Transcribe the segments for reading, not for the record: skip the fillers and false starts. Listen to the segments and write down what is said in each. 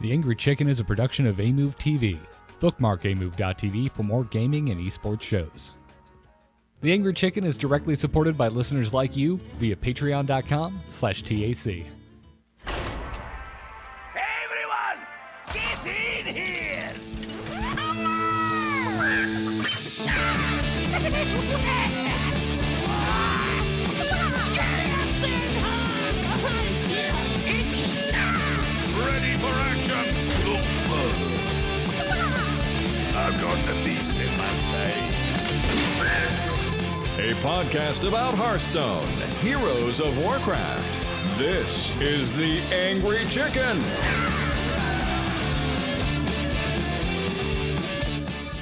The Angry Chicken is a production of Amove TV. Bookmark amove.tv for more gaming and esports shows. The Angry Chicken is directly supported by listeners like you via patreon.com/TAC. Everyone, get in here! Ready for action! I've got the beast in my sight. A podcast about Hearthstone, Heroes of Warcraft. This is the Angry Chicken.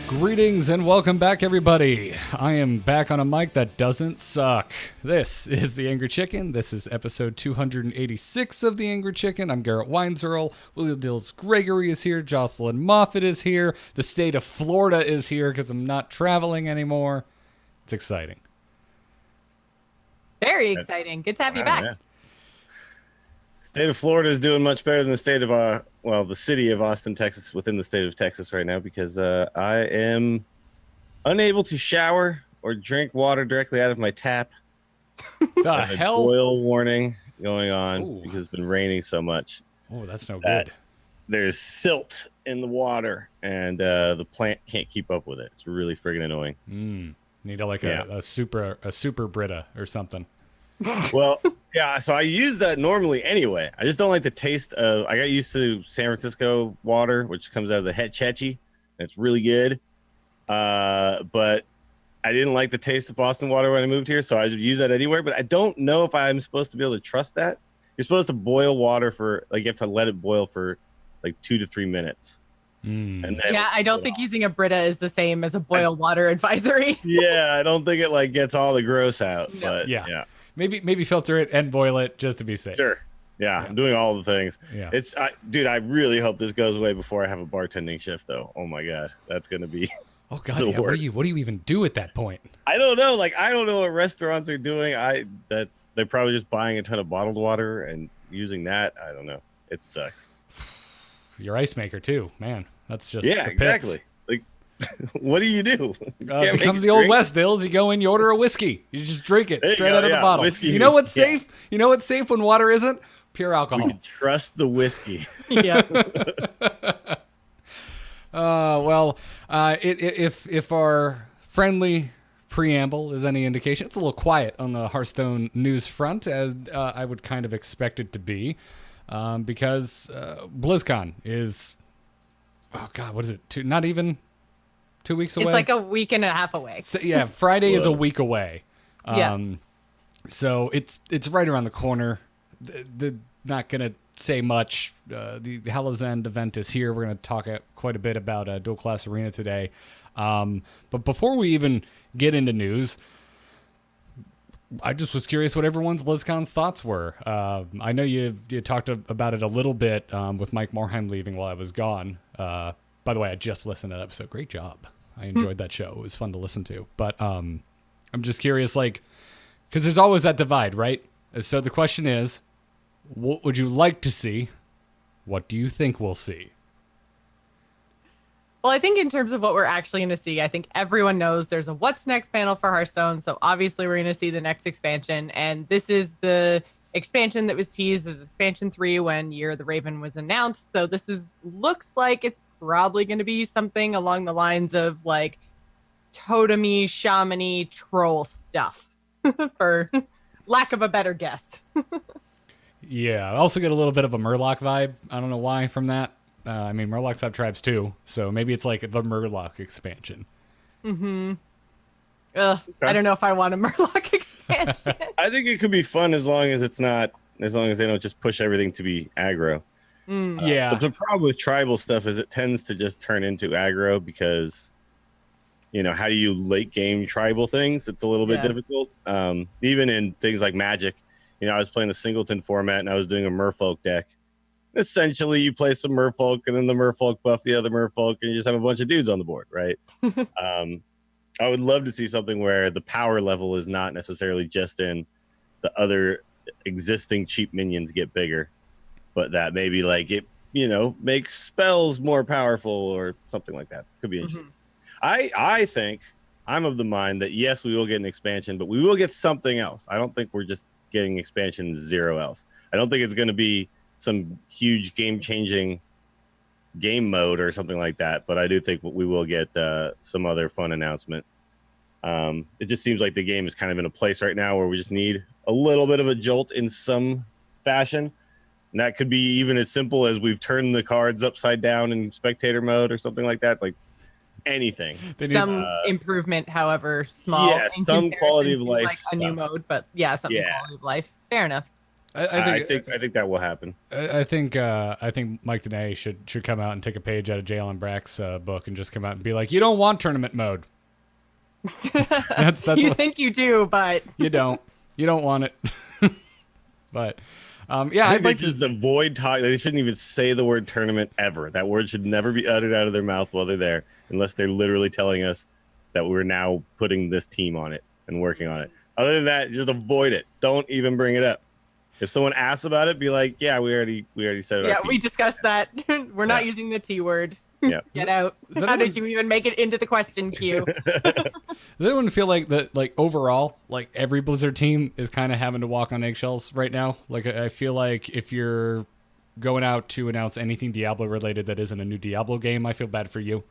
Greetings and welcome back, everybody. I am back on a mic that doesn't suck. This is The Angry Chicken. This is episode 286 of The Angry Chicken. I'm Garrett Weinzierl. William Dills Gregory is here. Jocelyn Moffat is here. The state of Florida is here because I'm not traveling anymore. It's exciting. Very exciting. Good to have you back. Yeah. State of Florida is doing much better than the state of, the city of Austin, Texas, within the state of Texas right now, because I am unable to shower or drink water directly out of my tap. The hell? Boil warning going on. Ooh. Because it's been raining so much. Oh, that's no that good. There's silt in the water, and the plant can't keep up with it. It's really friggin' annoying. Need a super Brita or something. Well, yeah, so I use that normally anyway. I just don't like the taste of, I got used to San Francisco water, which comes out of the Hetch Hetchy. It's really good. But I didn't like the taste of Boston water when I moved here, so I use that anywhere. But I don't know if I'm supposed to be able to trust that. You're supposed to boil water for, you have to let it boil for 2 to 3 minutes. And then I don't think using a Brita is the same as a boil water advisory. Yeah, I don't think it gets all the gross out. No. But Yeah. Maybe filter it and boil it just to be safe. Sure. Yeah, I'm doing all the things. Yeah. Dude, I really hope this goes away before I have a bartending shift, though. Oh my God, that's gonna be. Oh God, the yeah, what worst. do you even do at that point? I don't know. I don't know what restaurants are doing. They're probably just buying a ton of bottled water and using that. I don't know. It sucks. Your ice maker too, man. That's just Yeah, the pits. exactly. What do? You can't becomes make the old drink. West Dills. You go in, you order a whiskey. You just drink it There you straight go, out of the yeah, bottle. whiskey. You know what's Yeah. safe? You know what's safe when water isn't? Pure We alcohol. can trust the whiskey. Yeah. If our friendly preamble is any indication, it's a little quiet on the Hearthstone news front, as I would kind of expect it to be, because BlizzCon is, oh God, what is it? Not even 2 weeks away? It's like a week and a half away. So, yeah, Friday is a Whoa. week away. Yeah. So it's right around the corner. They're not going to say much. The Hallow's End event is here. We're going to talk quite a bit about Dual Class Arena today. But before we even get into news, I just was curious what everyone's BlizzCon's thoughts were. I know you talked about it a little bit with Mike Morheim leaving while I was gone. By the way, I just listened to that episode. Great job. I enjoyed that show. It was fun to listen to. But I'm just curious, because there's always that divide, right? So the question is, what would you like to see? What do you think we'll see? Well, I think in terms of what we're actually going to see, I think everyone knows there's a what's next panel for Hearthstone. So obviously we're going to see the next expansion. And this is the expansion that was teased as expansion 3 when Year of the Raven was announced. So this looks like it's probably going to be something along the lines of totemy, shamany, troll stuff, for lack of a better guess. Yeah, I also get a little bit of a Murloc vibe. I don't know why from that. Murlocs have tribes too, so maybe it's like the Murloc expansion. Mm-hmm. I don't know if I want a Murloc expansion. I think it could be fun as long as they don't just push everything to be aggro. Yeah. But the problem with tribal stuff is it tends to just turn into aggro because, how do you late game tribal things? It's a little bit difficult. Even in things like Magic, I was playing the singleton format and I was doing a Merfolk deck. Essentially, you play some Merfolk and then the Merfolk buff the other Merfolk and you just have a bunch of dudes on the board, right? I would love to see something where the power level is not necessarily just in the other existing cheap minions get bigger, but that maybe make spells more powerful or something like that. Could be interesting. I think I'm of the mind that yes, we will get an expansion, but we will get something else. I don't think we're just getting expansion 0 else. I don't think it's going to be some huge game-changing game mode or something like that, but I do think we will get some other fun announcement. It just seems like the game is kind of in a place right now where we just need a little bit of a jolt in some fashion. And that could be even as simple as we've turned the cards upside down in spectator mode or something like that. Like anything. Some improvement, however small. Yeah, some quality of life. Like a new mode, but something quality of life. Fair enough. I think that will happen. I think Mike Danae should come out and take a page out of Jalen Brack's book and just come out and be like, you don't want tournament mode. That's you think you do, but you don't. You don't want it. But I'd like to just avoid talk. They shouldn't even say the word tournament ever. That word should never be uttered out of their mouth while they're there, unless they're literally telling us that we're now putting this team on it and working on it. Other than that, just avoid it. Don't even bring it up. If someone asks about it, be like, "Yeah, we already said it." Yeah, we discussed that. We're not using the T word. Yeah. Get out. How did you even make it into the question queue? Does anyone feel like that? Like overall, like every Blizzard team is kind of having to walk on eggshells right now. Like I feel like if you're going out to announce anything Diablo related that isn't a new Diablo game, I feel bad for you.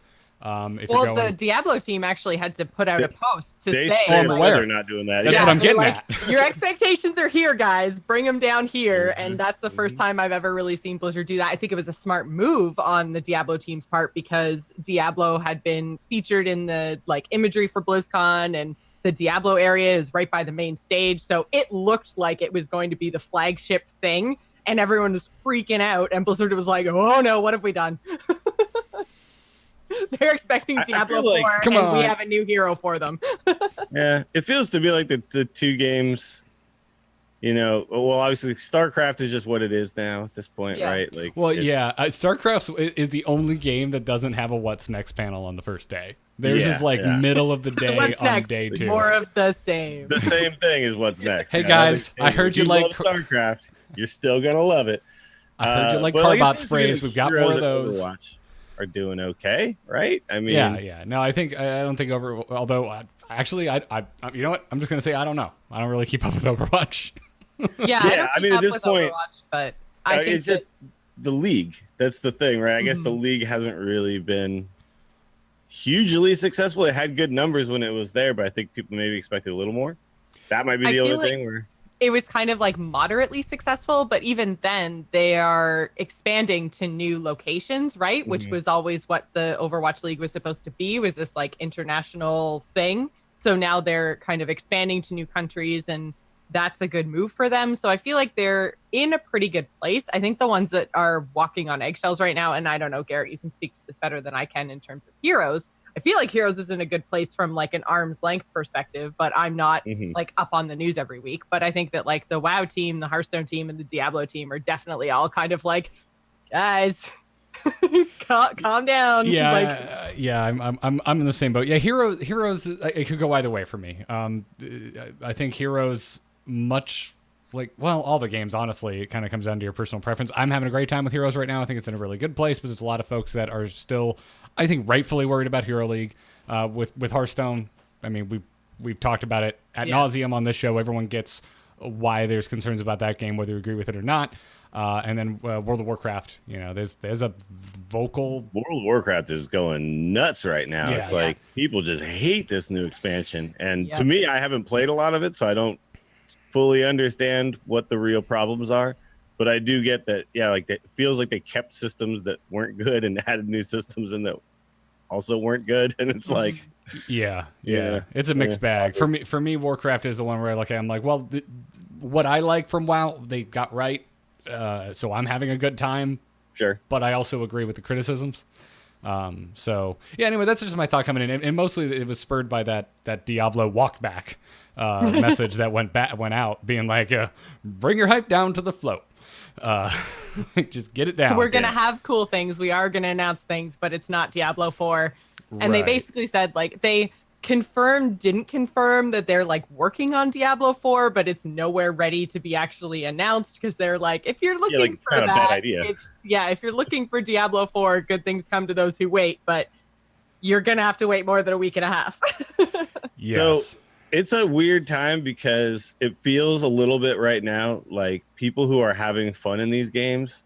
The Diablo team actually had to put out a post to say they're not doing that. That's what I'm getting at. Your expectations are here, guys. Bring them down here. And that's the first time I've ever really seen Blizzard do that. I think it was a smart move on the Diablo team's part because Diablo had been featured in the imagery for BlizzCon, and the Diablo area is right by the main stage. So it looked like it was going to be the flagship thing, and everyone was freaking out. And Blizzard was like, "Oh no, what have we done?" They're expecting Diablo 4, and we have a new hero for them. Yeah, it feels to be like the two games, obviously StarCraft is just what it is now at this point, right? StarCraft is the only game that doesn't have a what's next panel on the first day. Theirs is middle of the day what's on next? Day 2. More of the same. The same thing is what's next. Hey guys, I heard you like StarCraft. You're still gonna love it. I heard you like Carbot sprays. We've got more of those. Overwatch are doing okay, right? I mean, No, I don't think although actually, I you know what? I'm just gonna say I don't know. I don't really keep up with Overwatch. I mean, at this point, Overwatch, but I think it's just the league. That's the thing, right? I guess the league hasn't really been hugely successful. It had good numbers when it was there, but I think people maybe expected a little more. That might be the only thing where it was kind of moderately successful, but even then they are expanding to new locations, right? Which was always what the Overwatch League was supposed to be, was this international thing. So now they're kind of expanding to new countries, and that's a good move for them. So I feel like they're in a pretty good place. I think the ones that are walking on eggshells right now, and I don't know, Garrett, you can speak to this better than I can in terms of Heroes. I feel like Heroes is in a good place from an arm's length perspective, but I'm not up on the news every week. But I think that the WoW team, the Hearthstone team, and the Diablo team are definitely all kind of guys, calm down. I'm in the same boat. Yeah, Heroes, it could go either way for me. I think Heroes all the games, honestly, it kind of comes down to your personal preference. I'm having a great time with Heroes right now. I think it's in a really good place, but there's a lot of folks that are still, I think, rightfully worried about Hero League. With Hearthstone, I mean, we've talked about it ad nauseum on this show. Everyone gets why there's concerns about that game, whether you agree with it or not. And then World of Warcraft, there's a vocal. World of Warcraft is going nuts right now. It's people just hate this new expansion. And to me, I haven't played a lot of it, so I don't fully understand what the real problems are. But I do get that, it feels like they kept systems that weren't good and added new systems in that also weren't good. And it's it's a mixed bag. For me, Warcraft is the one where I'm like, well, what I like from WoW, they got right. So I'm having a good time. Sure. But I also agree with the criticisms. Anyway, that's just my thought coming in. And mostly it was spurred by that Diablo walk back message that went out being bring your hype down to the float. Just get it down. We're going to have cool things. We are going to announce things, but it's not Diablo 4. And they basically said they confirmed, didn't confirm that they're like working on Diablo 4, but it's nowhere ready to be actually announced because they're like, if you're Yeah, like looking it's for not a bad that, idea. if you're looking for Diablo 4, good things come to those who wait, but you're gonna have to wait more than a week and a half. Yes. So it's a weird time because it feels a little bit right now like people who are having fun in these games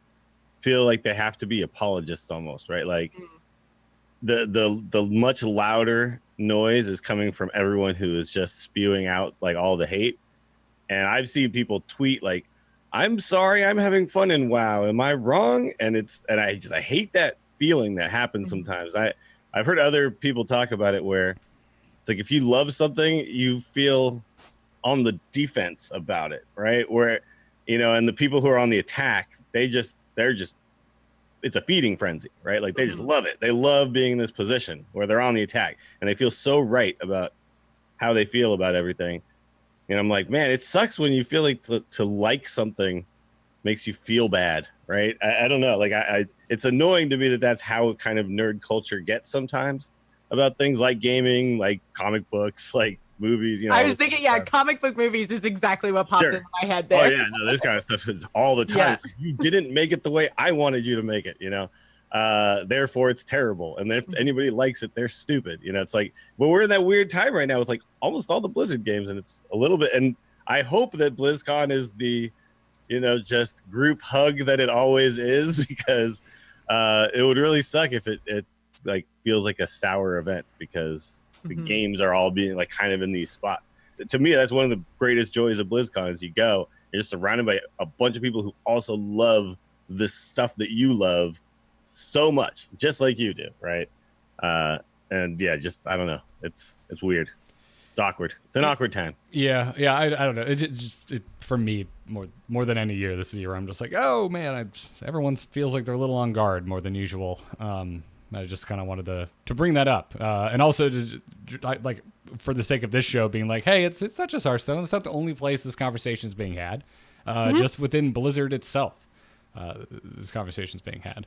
feel like they have to be apologists almost, right? Like the much louder noise is coming from everyone who is just spewing out like all the hate. And I've seen people tweet like, I'm sorry, I'm having fun in WoW. Am I wrong? And I hate that feeling that happens sometimes. I've heard other people talk about it where it's like if you love something, you feel on the defense about it, right? Where, and the people who are on the attack, they're just it's a feeding frenzy, right? Like they just love it. They love being in this position where they're on the attack and they feel so right about how they feel about everything. And I'm like, man, it sucks when you feel like to like something makes you feel bad, right? I don't know. Like it's annoying to me that that's how kind of nerd culture gets sometimes about things like gaming, like comic books, like movies. I was thinking, comic book movies is exactly what popped into my head there. Oh yeah, no, this kind of stuff is all the time. Yeah. It's like, you didn't make it the way I wanted you to make it, therefore it's terrible. And if anybody likes it, they're stupid. It's like, but we're in that weird time right now with like almost all the Blizzard games, and it's a little bit. And I hope that BlizzCon is the, just group hug that it always is, because it would really suck if it like feels like a sour event because the games are all being like kind of in these spots. To me, that's one of the greatest joys of BlizzCon is you go, you're just surrounded by a bunch of people who also love the stuff that you love so much, just like you do, right? And yeah, just I don't know. It's weird. It's awkward. It's an awkward time. Yeah. I don't know. It for me more than any year. This is a year where I'm just like, oh man, everyone feels like they're a little on guard more than usual. I just kind of wanted to bring that up, and also like for the sake of this show, being like, hey, it's not just Hearthstone. It's not the only place this conversation is being had. Just within Blizzard itself, this conversation is being had.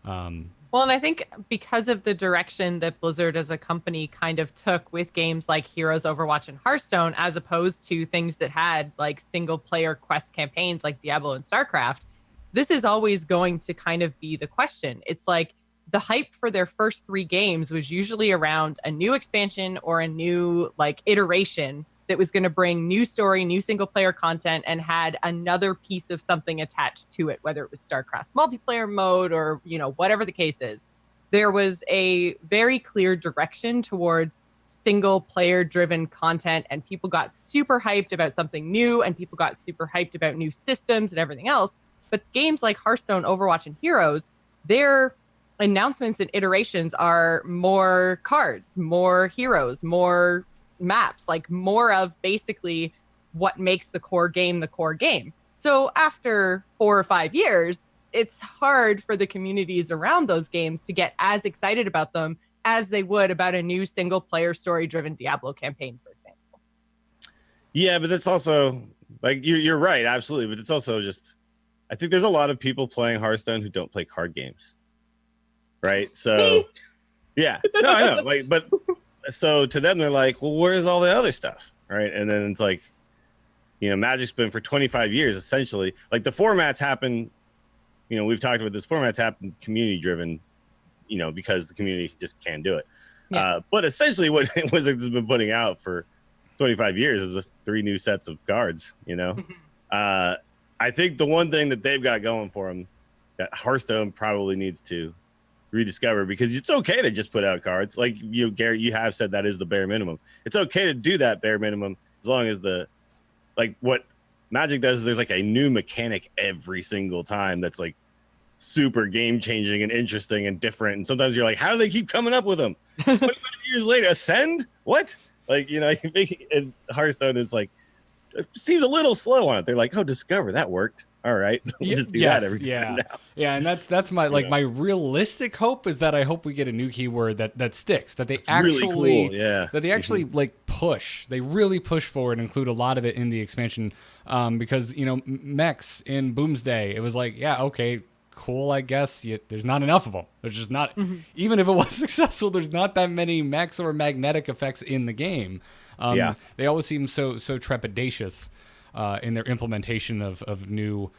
Well, and I think because of the direction that Blizzard as a company kind of took with games like Heroes, Overwatch, and Hearthstone, as opposed to things that had like single player quest campaigns like Diablo and StarCraft, this is always going to kind of be the question. It's like the hype for their first 3 games was usually around a new expansion or a new like iteration that was going to bring new story, new single player content, and had another piece of something attached to it, whether it was StarCraft's multiplayer mode or, whatever the case is. There was a very clear direction towards single player driven content, and people got super hyped about something new, and people got super hyped about new systems and everything else. But games like Hearthstone, Overwatch, and Heroes, their announcements and iterations are more cards, more heroes, more maps, like more of basically what makes the core game the core game. So after 4 or 5 years, it's hard for the communities around those games to get as excited about them as they would about a new single player story driven Diablo campaign, for example. Yeah, but that's also like you're right, absolutely. But it's also just, I think there's a lot of people playing Hearthstone who don't play card games, right? So yeah, no, I know. Like, but so to them, they're like, well, where's all the other stuff, right? And then it's like, Magic's been for 25 years essentially. Like the formats happen, we've talked about this. Formats happen community driven, because the community just can't do it. Yeah. But essentially, what Wizards has been putting out for 25 years is 3 new sets of cards. I think the one thing that they've got going for them that Hearthstone probably needs to rediscover, because it's okay to just put out cards. Like Garrett, you have said that is the bare minimum. It's okay to do that bare minimum as long as what Magic does is there's like a new mechanic every single time that's like super game changing and interesting and different. And sometimes you're like, how do they keep coming up with them? 25 years later, Ascend? What? Like, and Hearthstone is like, it seems a little slow on it. They're like, oh, Discover, that worked. All right, we'll just do that every time now. Yeah, and that's my my realistic hope is that I hope we get a new keyword that sticks, that they actually really cool. that they actually like push. They really push forward and include a lot of it in the expansion, because mechs in Boomsday, it was like, yeah, okay, cool, I guess. Yet there's not enough of them. There's just not, even if it was successful, there's not that many max or magnetic effects in the game. They always seem so trepidatious in their implementation of new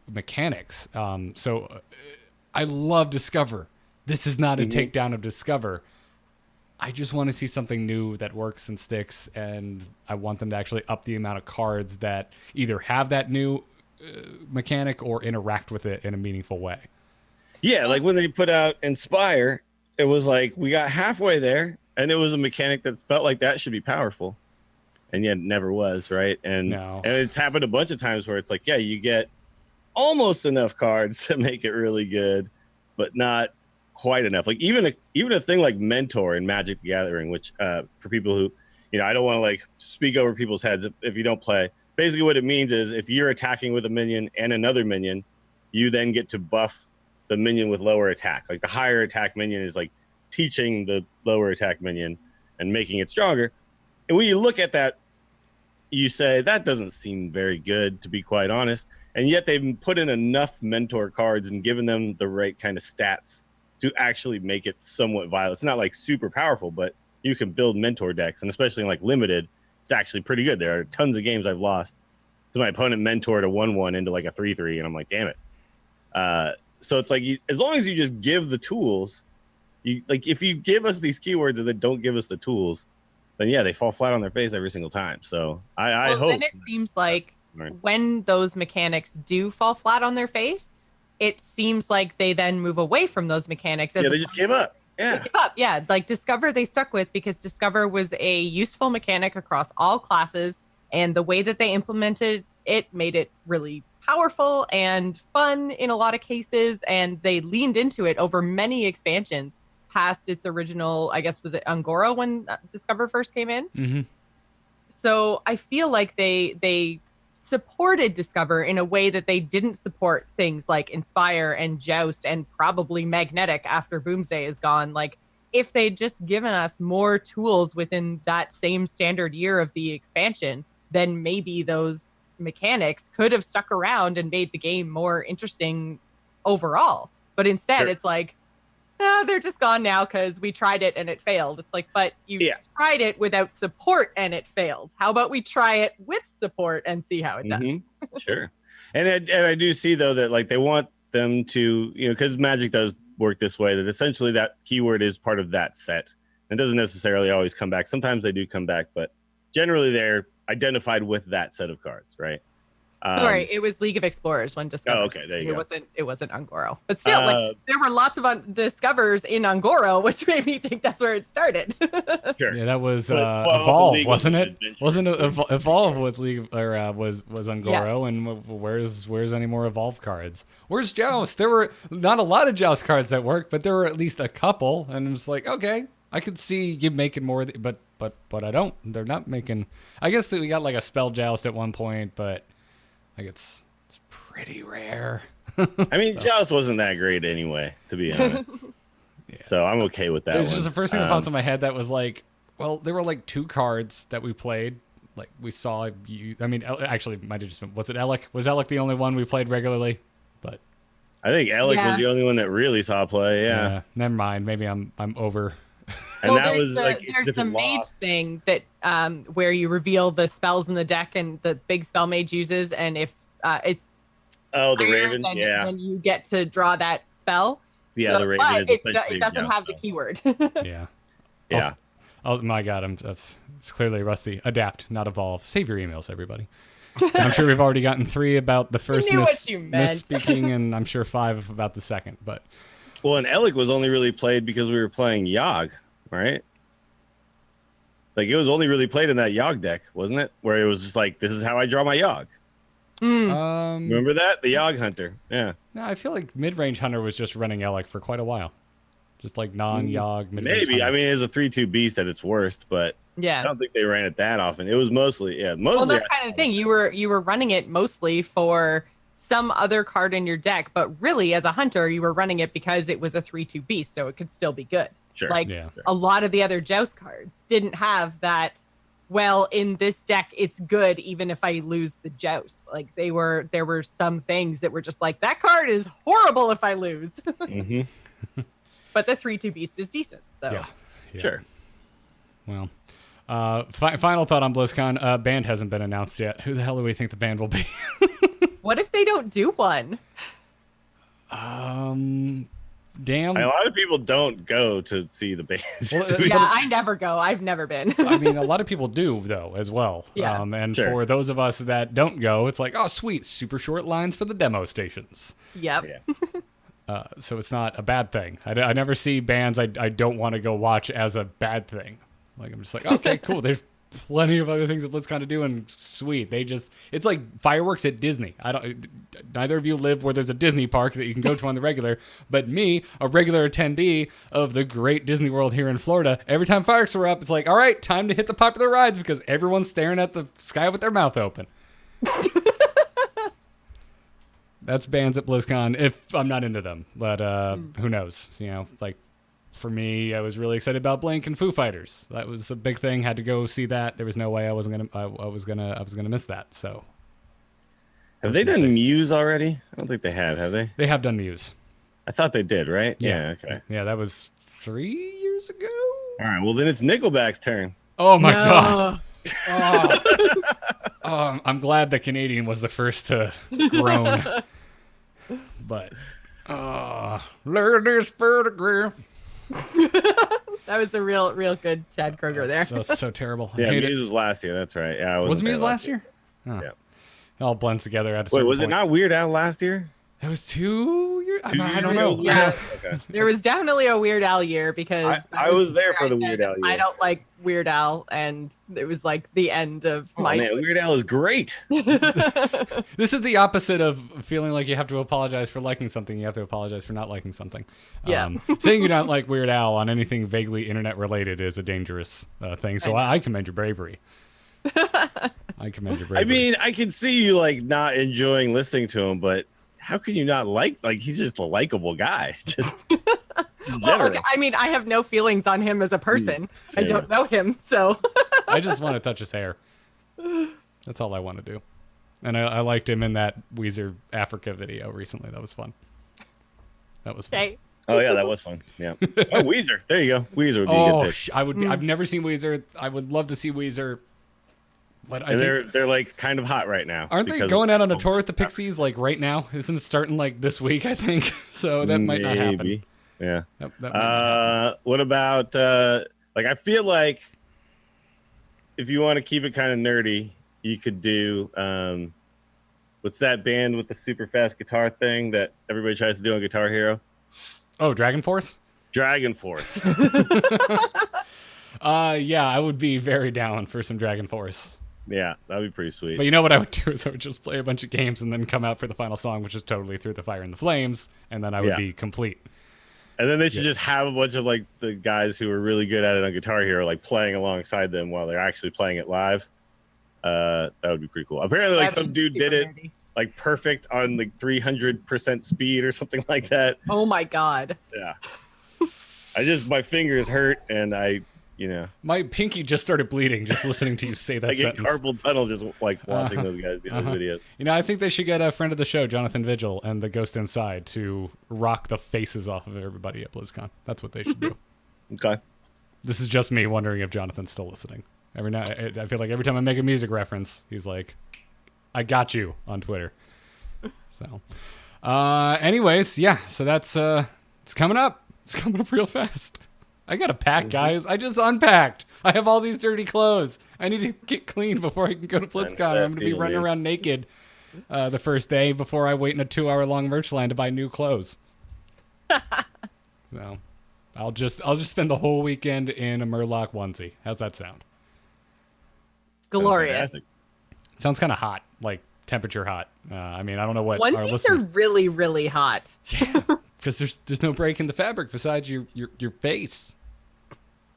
mechanics. I love Discover. This is not a takedown of Discover. I just want to see something new that works and sticks, and I want them to actually up the amount of cards that either have that new mechanic or interact with it in a meaningful way. Yeah, like when they put out Inspire, it was like we got halfway there, and it was a mechanic that felt like that should be powerful, and yet it never was, right? And it's happened a bunch of times where it's like, yeah, you get almost enough cards to make it really good, but not quite enough. Like even a thing like Mentor in Magic the Gathering, which for people who, I don't want to like speak over people's heads if you don't play. Basically what it means is if you're attacking with a minion and another minion, you then get to buff the minion with lower attack. Like the higher attack minion is like teaching the lower attack minion and making it stronger. And when you look at that, you say that doesn't seem very good, to be quite honest. And yet they've put in enough Mentor cards and given them the right kind of stats to actually make it somewhat viable. It's not like super powerful, but you can build Mentor decks, and especially in like limited, it's actually pretty good. There are tons of games I've lost to my opponent mentored a 1/1 into like a 3/3, and I'm like, damn it. So it's like as long as you just give the tools, if you give us these keywords and then don't give us the tools, then yeah, they fall flat on their face every single time. So I hope. Then it seems like when those mechanics do fall flat on their face, it seems like they then move away from those mechanics. They just give up. Yeah. They give up. Yeah. Like Discover, they stuck with because Discover was a useful mechanic across all classes. And the way that they implemented it made it really powerful and fun in a lot of cases. And they leaned into it over many expansions past its original, I guess, was it Angora when Discover first came in? Mm-hmm. So I feel like they supported Discover in a way that they didn't support things like Inspire and Joust and probably Magnetic after Boomsday is gone. Like if they'd just given us more tools within that same standard year of the expansion, then maybe those mechanics could have stuck around and made the game more interesting overall. But instead it's like, they're just gone now because we tried it and it failed. It's like, but you tried it without support and it failed. How about we try it with support and see how it does? Sure. And I do see, though, that like they want them to, because Magic does work this way, that essentially that keyword is part of that set. It doesn't necessarily always come back. Sometimes they do come back, but generally they're identified with that set of cards, right? Sorry, it was League of Explorers when Discover. Oh, okay, there you go. It wasn't Ungoro, but still, like there were lots of Discovers in Ungoro, which made me think that's where it started. Sure. Yeah, that was Evolve, wasn't it? Wasn't Evolve was League or was Ungoro? And where's any more Evolve cards? Where's Joust? There were not a lot of Joust cards that worked, but there were at least a couple, and it's like, okay, I could see you making more, but I don't. They're not making. I guess that we got like a spell Joust at one point, but. Like it's pretty rare. I mean, Joust wasn't that great anyway, to be honest. So I'm okay with that. It was just the first thing that popped in my head that was like, well, there were like 2 cards that we played. Like we saw you. I mean, actually, might have just been. Was it Alec? Was Alec the only one we played regularly? But I think Alec was the only one that really saw play. Yeah. Never mind. Maybe I'm over. And that was there's the mage thing that where you reveal the spells in the deck and the big spell mage uses, and if it's the Raven, then you get to draw that spell. Yeah, the Raven. But it doesn't have the keyword. Yeah. Oh my God, it's clearly rusty. Adapt, not evolve. Save your emails, everybody. I'm sure we've already gotten 3 about the first misspeaking, and I'm sure 5 about the second. But and Alec was only really played because we were playing Yogg. Right? Like it was only really played in that Yogg deck, wasn't it? Where it was just like, this is how I draw my Yogg. Remember that? The Yogg Hunter. Yeah. No, I feel like Mid-Range Hunter was just running Alec for quite a while. Just like non-Yogg mid-range Maybe. Hunter. I mean, it's a 3/2 beast at its worst, but I don't think they ran it that often. It was mostly. Well, that's kind of the thing. You were running it mostly for some other card in your deck, but really as a hunter, you were running it because it was a 3/2 beast, so it could still be good. Sure. A lot of the other Joust cards didn't have that well, in this deck, it's good even if I lose the joust. Like there were some things that were just like, that card is horrible if I lose. Mm-hmm. But the 3/2 beast is decent. So Yeah. Sure. Well, final thought on BlizzCon. Band hasn't been announced yet. Who the hell do we think the band will be? what if they don't do one? Damn. A lot of people don't go to see the bands. Well, Yeah, I never go. I've never been. I mean, a lot of people do, though, as well. Yeah. And Sure. for those of us that don't go, it's like, oh, sweet, super short lines for the demo stations. Yep. Yeah. So it's not a bad thing. I never see bands I don't want to go watch as a bad thing. Like, I'm just like, okay, cool. There's plenty of other things that BlizzCon to do, and sweet. It's like fireworks at Disney. Neither of you live where there's a Disney park that you can go to on the regular, but me, a regular attendee of the great Disney World here in Florida, every time fireworks are up, it's like, all right, time to hit the popular rides because everyone's staring at the sky with their mouth open. That's bands at BlizzCon if I'm not into them, but who knows? Like for me, I was really excited about Blink and Foo Fighters. That was a big thing. Had to go see that. There was no way I was gonna miss that. So, Have they done Muse already? I don't think they have they? They have done Muse. I thought they did, right? Yeah. Okay. Yeah, that was 3 years ago. All right. Well, then it's Nickelback's turn. Oh my god. Oh. I'm glad the Canadian was the first to groan. But learn this photograph. That was a real good Chad Kroger there. That's so terrible. I Yeah, hate Muse it. was last year. That's right. Yeah, I Was Muse last year? Oh. Yeah. It all blends together at a Wait, certain was it point. not Weird Al last year? It was 2 years. I don't years know. ago? Yeah. Okay. There was definitely a Weird Al year because I that was there where for I the said, Weird Al year. I don't like Weird Al, and it was like the end of Oh, my. man, Weird Al is great. This is the opposite of feeling like you have to apologize for liking something. You have to apologize for not liking something. Yeah. Saying you don't like Weird Al on anything vaguely internet related is a dangerous thing. So I commend your bravery. I commend your bravery. I mean, I can see you like not enjoying listening to him, but how can you not like he's just a likable guy? Just in Well, general. okay, I mean, I have no feelings on him as a person. I Yeah. don't know him, so. I just want to touch his hair. That's all I want to do. And I liked him in that Weezer Africa video recently. That was fun. That was fun. Okay. Oh yeah, that was fun. Yeah. Oh, Weezer. There you go. Weezer would be a good pick. I would be. I've never seen Weezer. I would love to see Weezer. But I And think, they're like kind of hot right now. aren't they because going of- out on a tour with the Pixies like right now? Isn't it starting like this week? I think so. That might not happen. Maybe. Yeah. That might not happen. What about like I feel like if you want to keep it kind of nerdy, you could do what's that band with the super fast guitar thing that everybody tries to do on Guitar Hero? Oh, Dragon Force. Dragon Force. Yeah, I would be very down for some Dragon Force. Yeah, that'd be pretty sweet. But you know what I would do is I would just play a bunch of games and then come out for the final song, which is totally Through the Fire and the Flames, and then I would Yeah. be complete. And then they should just have a bunch of like the guys who are really good at it on Guitar Hero, like playing alongside them while they're actually playing it live. That would be pretty cool. Apparently, like That'd some be dude did super it nerdy. like perfect on like 300% speed or something like that. Oh my god. Yeah. My fingers hurt and My pinky just started bleeding just listening to you say that I get sentence. carpal tunnel just like watching those guys do those videos. You know, I think they should get a friend of the show, Jonathan Vigil, and the Ghost Inside to rock the faces off of everybody at BlizzCon. That's what they should do. Okay. This is just me wondering if Jonathan's still listening. I feel like every time I make a music reference, he's like, "I got you" on Twitter. So, anyways, yeah. So that's it's coming up. It's coming up real fast. I gotta pack, guys. I just unpacked. I have all these dirty clothes. I need to get clean before I can go to BlizzCon. I'm gonna be running around naked the first day before I wait in a 2-hour-long merch line to buy new clothes. So, I'll just spend the whole weekend in a Murloc onesie. How's that sound? Glorious. Fantastic. Sounds kind of hot, like temperature hot. I mean, I don't know what our Onesies are listeners. really, really hot. Yeah, because there's no break in the fabric besides your face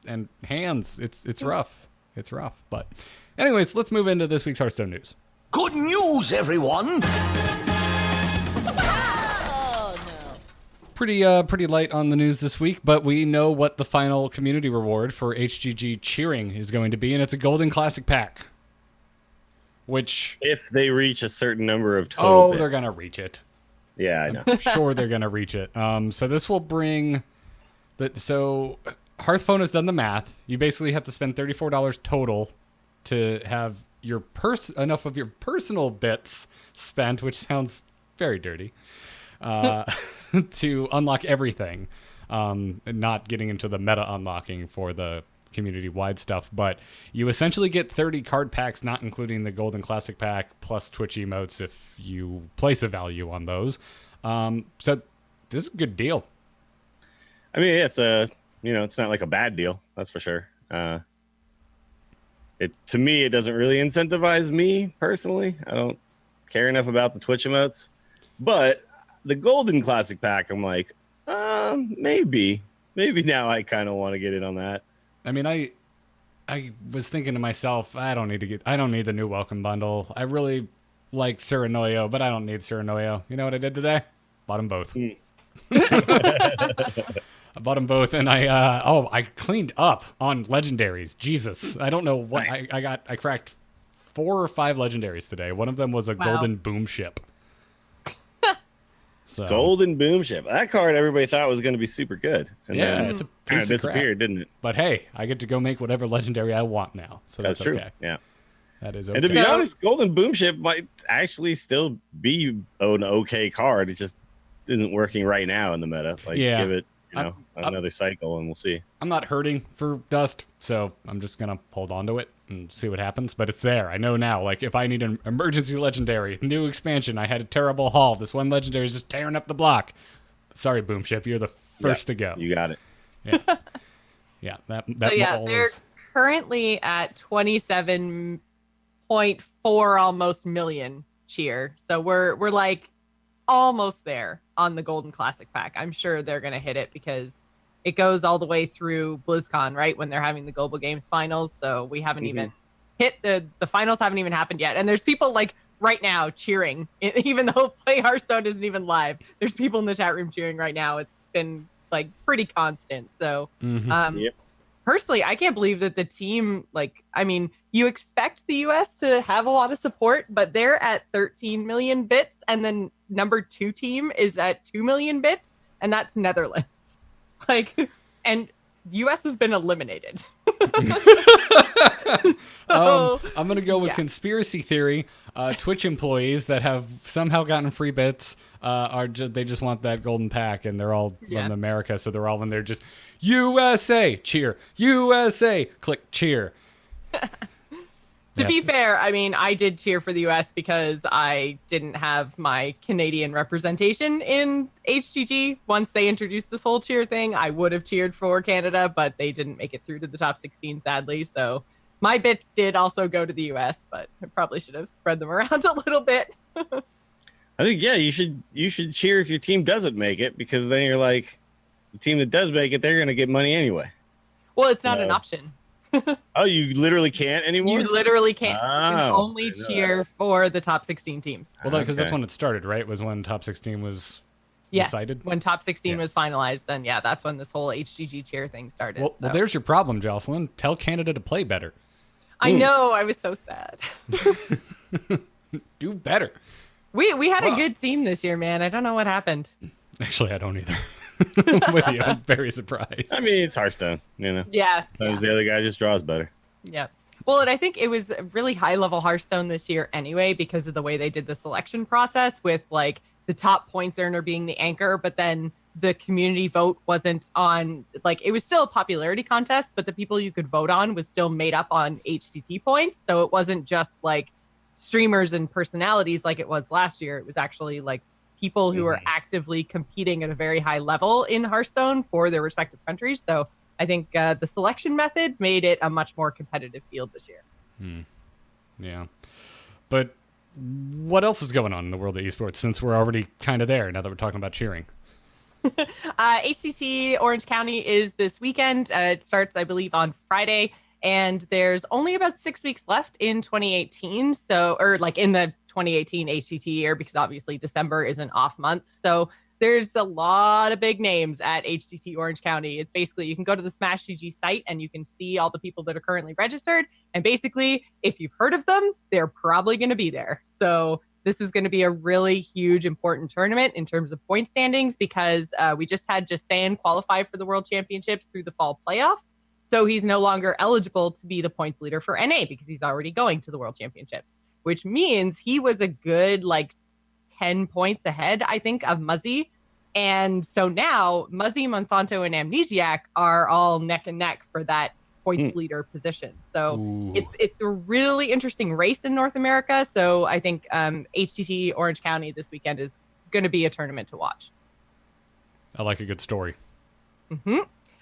and hands. It's rough. It's rough. But anyways, let's move into this week's Hearthstone news. Good news, everyone! pretty light on the news this week, but we know what the final community reward for HGG cheering is going to be, and it's a Golden Classic Pack. Which, if they reach a certain number of total bits. They're gonna reach it. Yeah, I know. I'm sure they're gonna reach it. So this will bring so Hearthphone has done the math. You basically have to spend $34 total to have your enough of your personal bits spent, which sounds very dirty, to unlock everything. Not getting into the meta unlocking for the community-wide stuff, but you essentially get 30 card packs, not including the Golden Classic Pack, plus Twitch emotes if you place a value on those. So this is a good deal. I mean, it's it's not like a bad deal, that's for sure. To me, it doesn't really incentivize me personally. I don't care enough about the Twitch emotes, but the Golden Classic Pack, I'm like, maybe now I kind of want to get in on that. I mean, I was thinking to myself, I don't need the new welcome bundle. I really like Suranoyo, but I don't need Suranoyo. You know what I did today? Bought them both. I bought them both, and I cleaned up on legendaries. Jesus, I don't know what Nice. I cracked 4 or 5 legendaries today. One of them was a golden boom ship. So, Golden Boom Ship. That card everybody thought was going to be super good. And yeah, then it's a kind piece of of crap. disappeared, didn't it? But hey, I get to go make whatever legendary I want now. So that's true. okay. Yeah. That is okay. And to be honest, Golden Boom Ship might actually still be an okay card. It just isn't working right now in the meta. Like, give it another cycle, and we'll see. I'm not hurting for Dust, so I'm just gonna hold on to it and see what happens. But it's there. I know now. Like, if I need an emergency legendary, new expansion, I had a terrible haul. This one legendary is just tearing up the block. Sorry, Boom Ship, you're the first to go. You got it. Yeah, yeah. That They're currently at 27.4 almost million cheer. So we're like almost there on the Golden Classic Pack. I'm sure they're gonna hit it because it goes all the way through BlizzCon, right? When they're having the Global Games finals. So we haven't even hit the finals haven't even happened yet. And there's people like right now cheering, even though Play Hearthstone isn't even live. There's people in the chat room cheering right now. It's been like pretty constant. So personally, I can't believe that the team, you expect the US to have a lot of support, but they're at 13 million bits, and then number 2 team is at 2 million bits, and that's Netherlands. And US has been eliminated. I'm gonna go with conspiracy theory. Twitch employees that have somehow gotten free bits they just want that golden pack, and they're all from America, so they're all in there just USA cheer, USA click cheer. To be fair, I mean, I did cheer for the US because I didn't have my Canadian representation in HGG. Once they introduced this whole cheer thing, I would have cheered for Canada, but they didn't make it through to the top 16, sadly. So my bits did also go to the US, but I probably should have spread them around a little bit. I think, you should cheer if your team doesn't make it, because then you're like, the team that does make it, they're going to get money anyway. Well, it's not an option. Oh, you literally can't anymore? You literally can't. You can only cheer for the top 16 teams. Well, because that's when it started, right? Was when top 16 was decided? When top 16 was finalized, then that's when this whole HGG cheer thing started. Well, there's your problem, Jocelyn. Tell Canada to play better. I know. I was so sad. Do better. We had a good team this year, man. I don't know what happened. Actually, I don't either. With you, I'm very surprised. I mean, it's Hearthstone, Yeah. Sometimes the other guy just draws better. Yeah. Well, and I think it was a really high level Hearthstone this year anyway, because of the way they did the selection process with like the top points earner being the anchor, but then the community vote wasn't on, like, it was still a popularity contest, but the people you could vote on was still made up on HCT points. So it wasn't just like streamers and personalities like it was last year. It was actually like people who are actively competing at a very high level in Hearthstone for their respective countries. So I think the selection method made it a much more competitive field this year. Yeah. But what else is going on in the world of esports, since we're already kind of there now that we're talking about cheering? HCT Orange County is this weekend. It starts, I believe, on Friday. And there's only about 6 weeks left in 2018. So, or like in the 2018 HCT year, because obviously December is an off month. So there's a lot of big names at HCT Orange County. It's basically, you can go to the Smash GG site and you can see all the people that are currently registered. And basically, if you've heard of them, they're probably going to be there. So this is going to be a really huge, important tournament in terms of point standings, because we just had Jasan qualify for the World Championships through the fall playoffs. So he's no longer eligible to be the points leader for NA because he's already going to the World Championships, which means he was a good 10 points ahead, I think, of Muzzy. And so now Muzzy, Monsanto, and Amnesiac are all neck and neck for that points leader position. So it's a really interesting race in North America. So I think HTT Orange County this weekend is going to be a tournament to watch. I like a good story. Mm-hmm.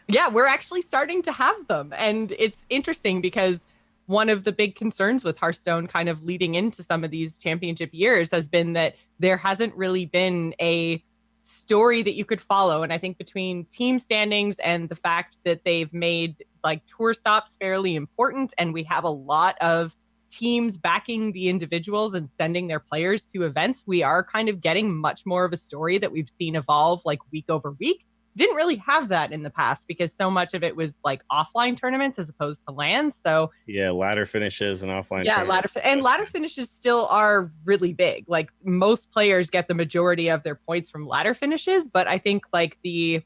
Yeah, we're actually starting to have them. And it's interesting because one of the big concerns with Hearthstone kind of leading into some of these championship years has been that there hasn't really been a story that you could follow. And I think between team standings and the fact that they've made tour stops fairly important, and we have a lot of teams backing the individuals and sending their players to events, we are kind of getting much more of a story that we've seen evolve week over week. Didn't really have that in the past because so much of it was offline tournaments as opposed to LAN. So yeah, ladder finishes and offline. Yeah, ladder finishes still are really big. Most players get the majority of their points from ladder finishes, but I think the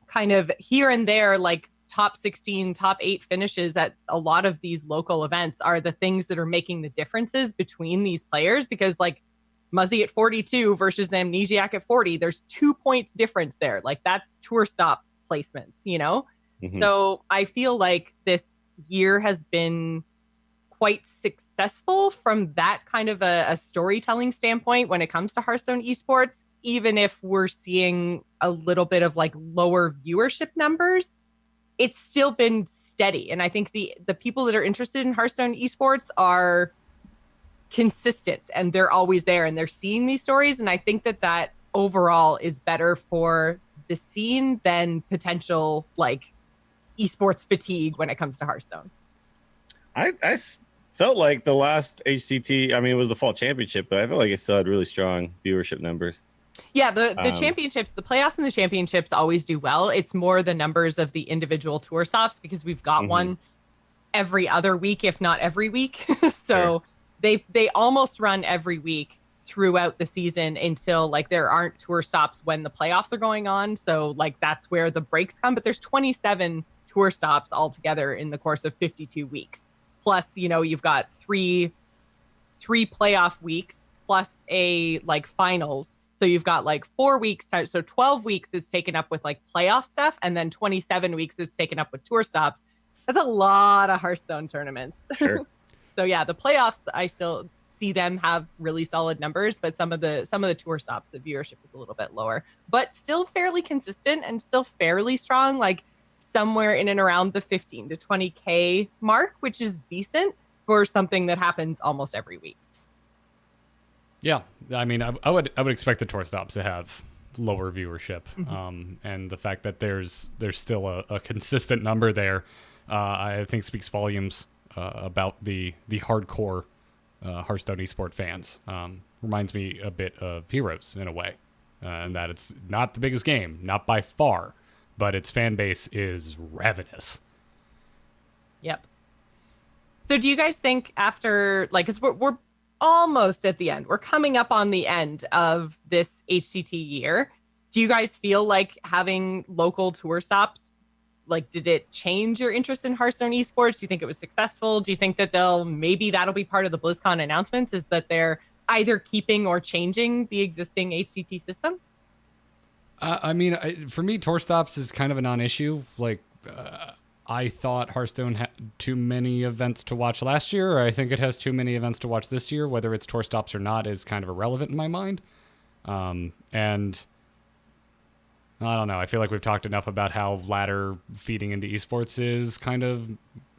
kind of here and there top 16, top 8 finishes at a lot of these local events are the things that are making the differences between these players, because Muzzy at 42 versus Amnesiac at 40, there's 2 points difference there. That's tour stop placements, Mm-hmm. So I feel like this year has been quite successful from that kind of a storytelling standpoint when it comes to Hearthstone esports, even if we're seeing a little bit of lower viewership numbers. It's still been steady. And I think the people that are interested in Hearthstone esports are consistent and they're always there and they're seeing these stories. And I think that overall is better for the scene than potential esports fatigue when it comes to Hearthstone. I felt like the last HCT, I mean, it was the fall championship, but I felt like it still had really strong viewership numbers. Yeah, the championships, the playoffs and the championships always do well. It's more the numbers of the individual tour stops because we've got one every other week, if not every week. So they almost run every week throughout the season until there aren't tour stops when the playoffs are going on. So that's where the breaks come. But there's 27 tour stops altogether in the course of 52 weeks. Plus, you've got three playoff weeks plus a finals. So you've got 4 weeks. So 12 weeks is taken up with playoff stuff. And then 27 weeks is taken up with tour stops. That's a lot of Hearthstone tournaments. Sure. So yeah, the playoffs, I still see them have really solid numbers, but some of the tour stops, the viewership is a little bit lower, but still fairly consistent and still fairly strong, somewhere in and around the 15 to 20K mark, which is decent for something that happens almost every week. Yeah, I mean, I would expect the tour stops to have lower viewership, and the fact that there's still a consistent number there, I think speaks volumes about the hardcore Hearthstone esport fans. Reminds me a bit of Heroes in a way, and that it's not the biggest game, not by far, but its fan base is ravenous. Yep. So do you guys think after, because we're almost at the end, we're coming up on the end of this HCT year, do you guys feel like having local tour stops, did it change your interest in Hearthstone esports? Do you think it was successful? Do you think that that'll be part of the BlizzCon announcements, is that they're either keeping or changing the existing HCT system? I mean, for me, tour stops is kind of a non-issue. I thought Hearthstone had too many events to watch last year. Or I think it has too many events to watch this year. Whether it's tour stops or not is kind of irrelevant in my mind. And I don't know. I feel like we've talked enough about how ladder feeding into esports is kind of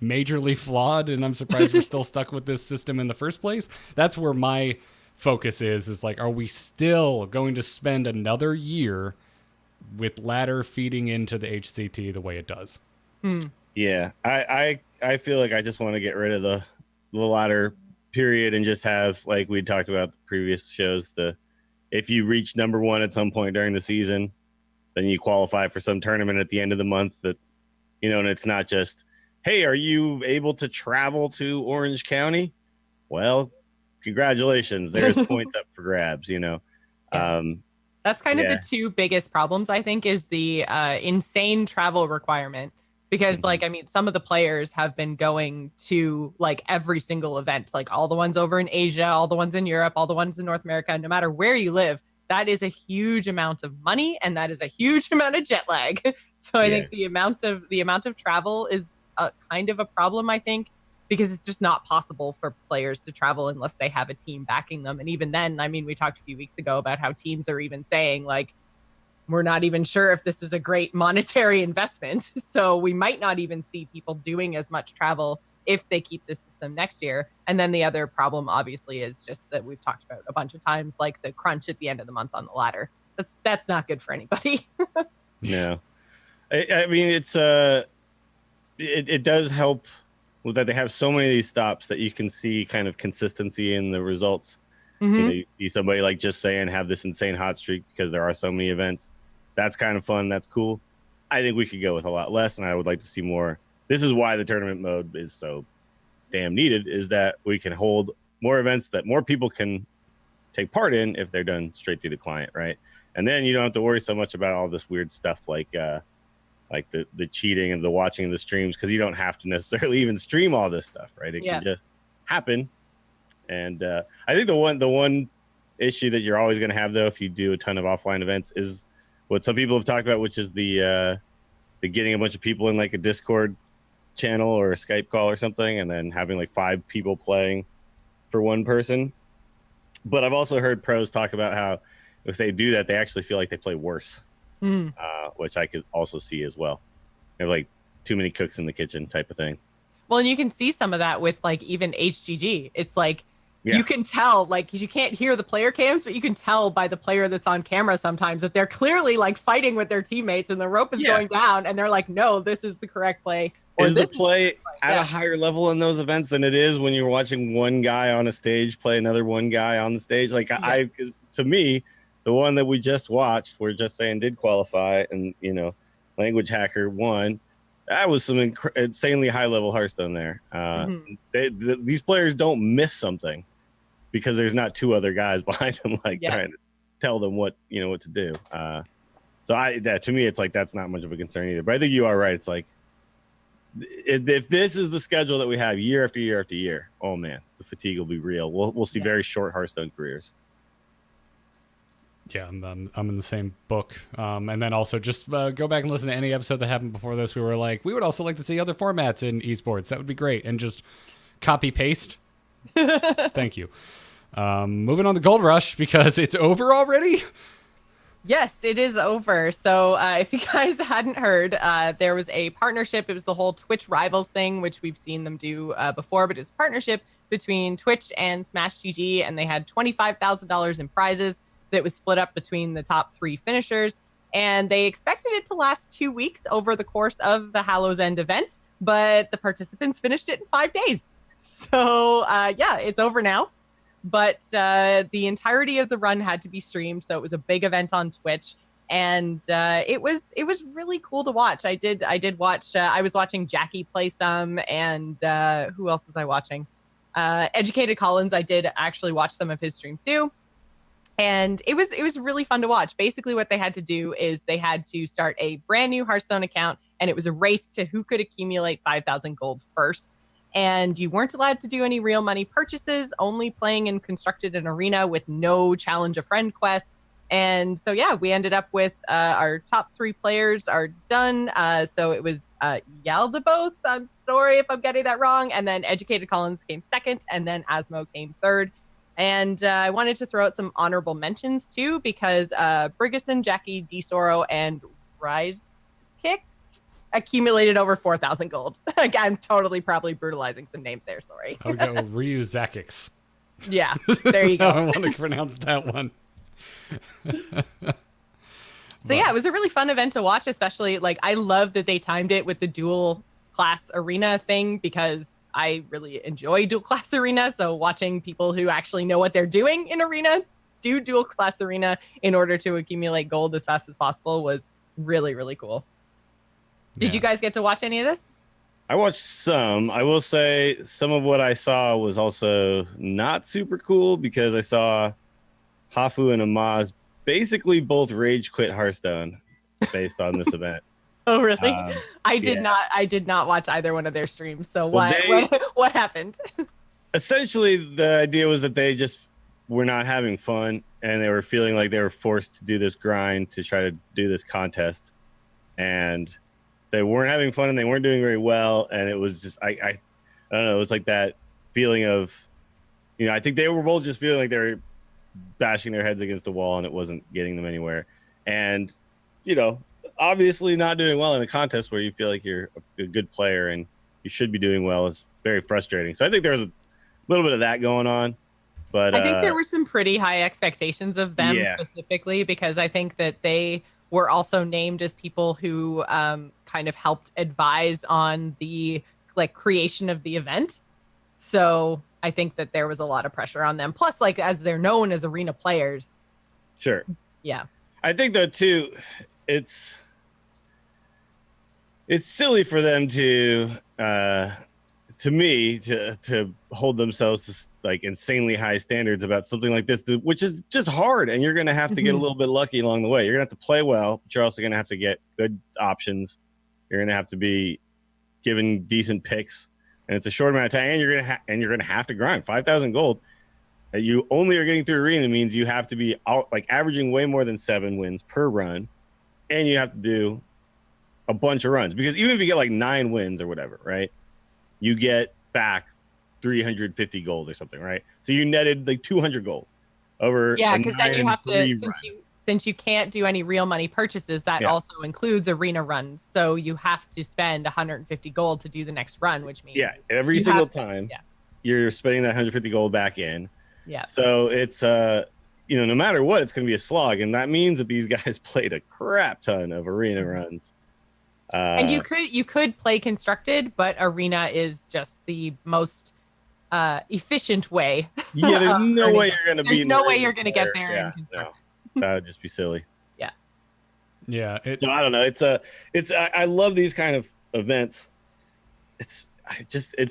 majorly flawed, and I'm surprised we're still stuck with this system in the first place. That's where my focus is are we still going to spend another year with ladder feeding into the HCT the way it does? Yeah, I feel like I just want to get rid of the ladder period and just have, like we talked about the previous shows, the if you reach number one at some point during the season, then you qualify for some tournament at the end of the month that, and it's not just, hey, are you able to travel to Orange County? Well, congratulations. There's points up for grabs, Yeah. That's kind of the two biggest problems, I think, is the insane travel requirement. Because, some of the players have been going to, every single event, all the ones over in Asia, all the ones in Europe, all the ones in North America, no matter where you live, that is a huge amount of money, and that is a huge amount of jet lag. So I think the amount of travel is kind of a problem, I think, because it's just not possible for players to travel unless they have a team backing them. And even then, we talked a few weeks ago about how teams are even saying, we're not even sure if this is a great monetary investment. So we might not even see people doing as much travel if they keep this system next year. And then the other problem, obviously, is just that we've talked about a bunch of times, the crunch at the end of the month on the ladder. That's not good for anybody. No. It's it does help that they have so many of these stops that you can see kind of consistency in the results. Mm-hmm. You see somebody like Just Saying have this insane hot streak because there are so many events. That's kind of fun. That's cool. I think we could go with a lot less, and I would like to see more. This is why the tournament mode is so damn needed, is that we can hold more events that more people can take part in if they're done straight through the client, right? And then you don't have to worry so much about all this weird stuff like the cheating and the watching of the streams, because you don't have to necessarily even stream all this stuff, right? It can just happen. And I think the one issue that you're always going to have, though, if you do a ton of offline events, is what some people have talked about, which is the getting a bunch of people in a Discord channel or a Skype call or something, and then having 5 people playing for one person. But I've also heard pros talk about how if they do that, they actually feel like they play worse, which I could also see as well. They're too many cooks in the kitchen type of thing. Well, and you can see some of that with even HGG. It's you can tell, because you can't hear the player cams, but you can tell by the player that's on camera sometimes that they're clearly fighting with their teammates and the rope is going down, and they're no, this is the correct play. Or is the play at a higher level in those events than it is when you're watching one guy on a stage play another one guy on the stage? Because to me, the one that we just watched, we're Just Saying did qualify, and Language Hacker won. That was some insanely high level Hearthstone there. These players don't miss something because there's not 2 other guys behind them trying to tell them what to do. To me, it's that's not much of a concern either. But I think you are right. It's if this is the schedule that we have year after year after year, oh man, the fatigue will be real. We'll see very short Hearthstone careers. Yeah, I'm in the same book. And then also just go back and listen to any episode that happened before this. We were we would also like to see other formats in esports. That would be great. And just copy paste. Thank you. Moving on to Gold Rush, because it's over already. Yes, it is over. So if you guys hadn't heard, there was a partnership. It was the whole Twitch Rivals thing, which we've seen them do before, but it's a partnership between Twitch and Smash GG, and they had $25,000 in prizes that was split up between the top 3 finishers. And they expected it to last 2 weeks over the course of the Hallow's End event, but the participants finished it in 5 days. So it's over now. But the entirety of the run had to be streamed, so it was a big event on Twitch, and it was really cool to watch. I did watch. I was watching Jackie play some, and who else was I watching? Educated Collins. I did actually watch some of his stream too, and it was really fun to watch. Basically, what they had to do is they had to start a brand new Hearthstone account, and it was a race to who could accumulate 5,000 gold first. And you weren't allowed to do any real money purchases, only playing in Constructed an Arena with no Challenge a Friend quests. And so, we ended up with our top 3 players are done. So it was Yaldaboth. I'm sorry if I'm getting that wrong. And then Educated Collins came second, and then Asmo came third. And I wanted to throw out some honorable mentions, too, because Brigison, Jackie, D-Soro, and Rise Kicks accumulated over 4,000 gold. I'm totally probably brutalizing some names there. Sorry. I would go Ryu Zakix. Yeah, there you go. I want to pronounce that one. So it was a really fun event to watch, especially I love that they timed it with the dual class arena thing, because I really enjoy dual class arena. So watching people who actually know what they're doing in arena do dual class arena in order to accumulate gold as fast as possible was really, really cool. Did you guys get to watch any of this? I watched some. I will say some of what I saw was also not super cool because I saw Hafu and Amaz basically both rage quit Hearthstone based on this event. Oh, really? I yeah. did not watch either one of their streams. So Well, what happened? Essentially, the idea was that they just were not having fun and they were feeling like they were forced to do this grind to try to do this contest. And they weren't having fun and they weren't doing very well. And it was just, I don't know, it was like that feeling of, I think they were both just feeling like they were bashing their heads against the wall and it wasn't getting them anywhere. And, obviously not doing well in a contest where you feel like you're a good player and you should be doing well is very frustrating. So I think there's a little bit of that going on. But I think there were some pretty high expectations of them specifically because I think that they were also named as people who kind of helped advise on the creation of the event. So I think that there was a lot of pressure on them. Plus, as they're known as arena players. Sure. Yeah. I think though too, it's silly for them to me to hold themselves to insanely high standards about something like this, which is just hard. And you're going to have to get a little bit lucky along the way. You're going to have to play well, but you're also going to have to get good options. You're going to have to be given decent picks, and it's a short amount of time. And you're going to have to grind 5,000 gold. You only are getting through arena means you have to be out, averaging way more than 7 wins per run, and you have to do a bunch of runs because even if you get 9 wins or whatever, right? You get back 350 gold or something, right? So you netted 200 gold over. Yeah, because then you have to, since you can't do any real money purchases, that also includes arena runs. So you have to spend 150 gold to do the next run, which means every single time you're spending that 150 gold back in. Yeah. So it's no matter what, it's going to be a slog, and that means that these guys played a crap ton of arena runs. And you could play constructed, but arena is just the most efficient way. Yeah, there's no way you're going to be. There's no way you're going to get there. Yeah, no, that would just be silly. Yeah. Yeah. So I don't know. I love these kind of events. It's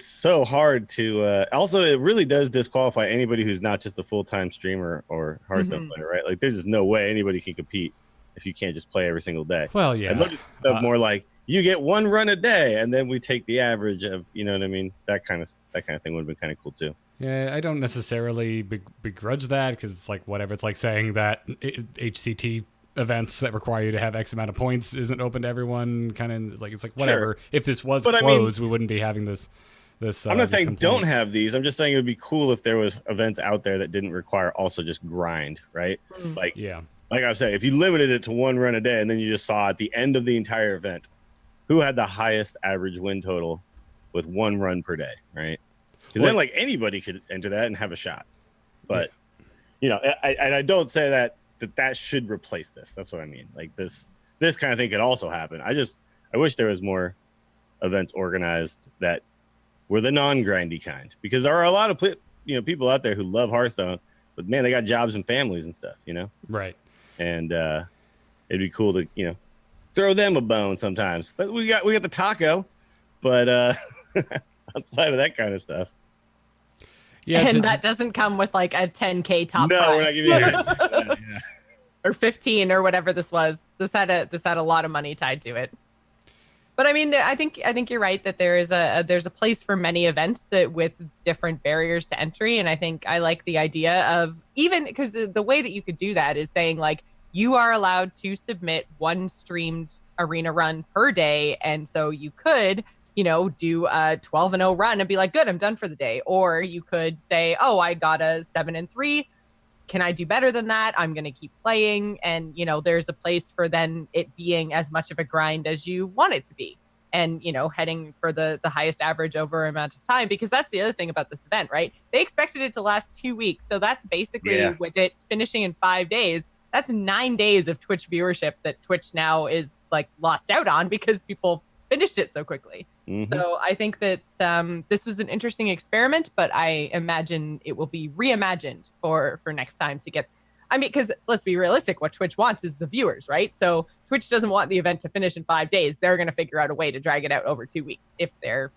so hard to. Also, it really does disqualify anybody who's not just a full-time streamer or Hearthstone player, right? There's just no way anybody can compete if you can't just play every single day. Well, yeah. I'd love to see stuff more like you get 1 run a day, and then we take the average of, you know what I mean? That kind of thing would have been kind of cool too. Yeah, I don't necessarily begrudge that because it's whatever. It's like saying that HCT events that require you to have X amount of points isn't open to everyone. Kind of it's whatever. Sure. If this was closed, we wouldn't be having this. I'm not saying don't have these. I'm just saying it would be cool if there was events out there that didn't require also just grind, right? Like I'm saying, if you limited it to 1 run a day and then you just saw at the end of the entire event who had the highest average win total with 1 run per day, right? Because then anybody could enter that and have a shot. But I don't say that should replace this. That's what I mean. This kind of thing could also happen. I wish there was more events organized that were the non-grindy kind, because there are a lot of people out there who love Hearthstone, but man, they got jobs and families and stuff, Right. And it'd be cool to throw them a bone sometimes. We got the taco, but outside of that kind of stuff. Yeah, and that doesn't come with a 10K top prize. No, we're not giving you that. Yeah. Or 15 or whatever this was. This had a lot of money tied to it. But I mean, I think you're right that there's a place for many events that with different barriers to entry, and I think I like the idea of, even because the way that you could do that is saying you are allowed to submit 1 streamed arena run per day, and so you could do a 12-0 run and be good, I'm done for the day. Or you could say, oh, I got a 7-3. Can I do better than that? I'm going to keep playing. And, there's a place for then it being as much of a grind as you want it to be. And, heading for the highest average over amount of time, because that's the other thing about this event, right? They expected it to last 2 weeks. So that's basically with it finishing in 5 days. That's 9 days of Twitch viewership that Twitch now is lost out on because people finished it so quickly. Mm-hmm. So I think that this was an interesting experiment, but I imagine it will be reimagined for next time to get. I mean, because let's be realistic, what Twitch wants is the viewers, right? So Twitch doesn't want the event to finish in 5 days. They're going to figure out a way to drag it out over 2 weeks if they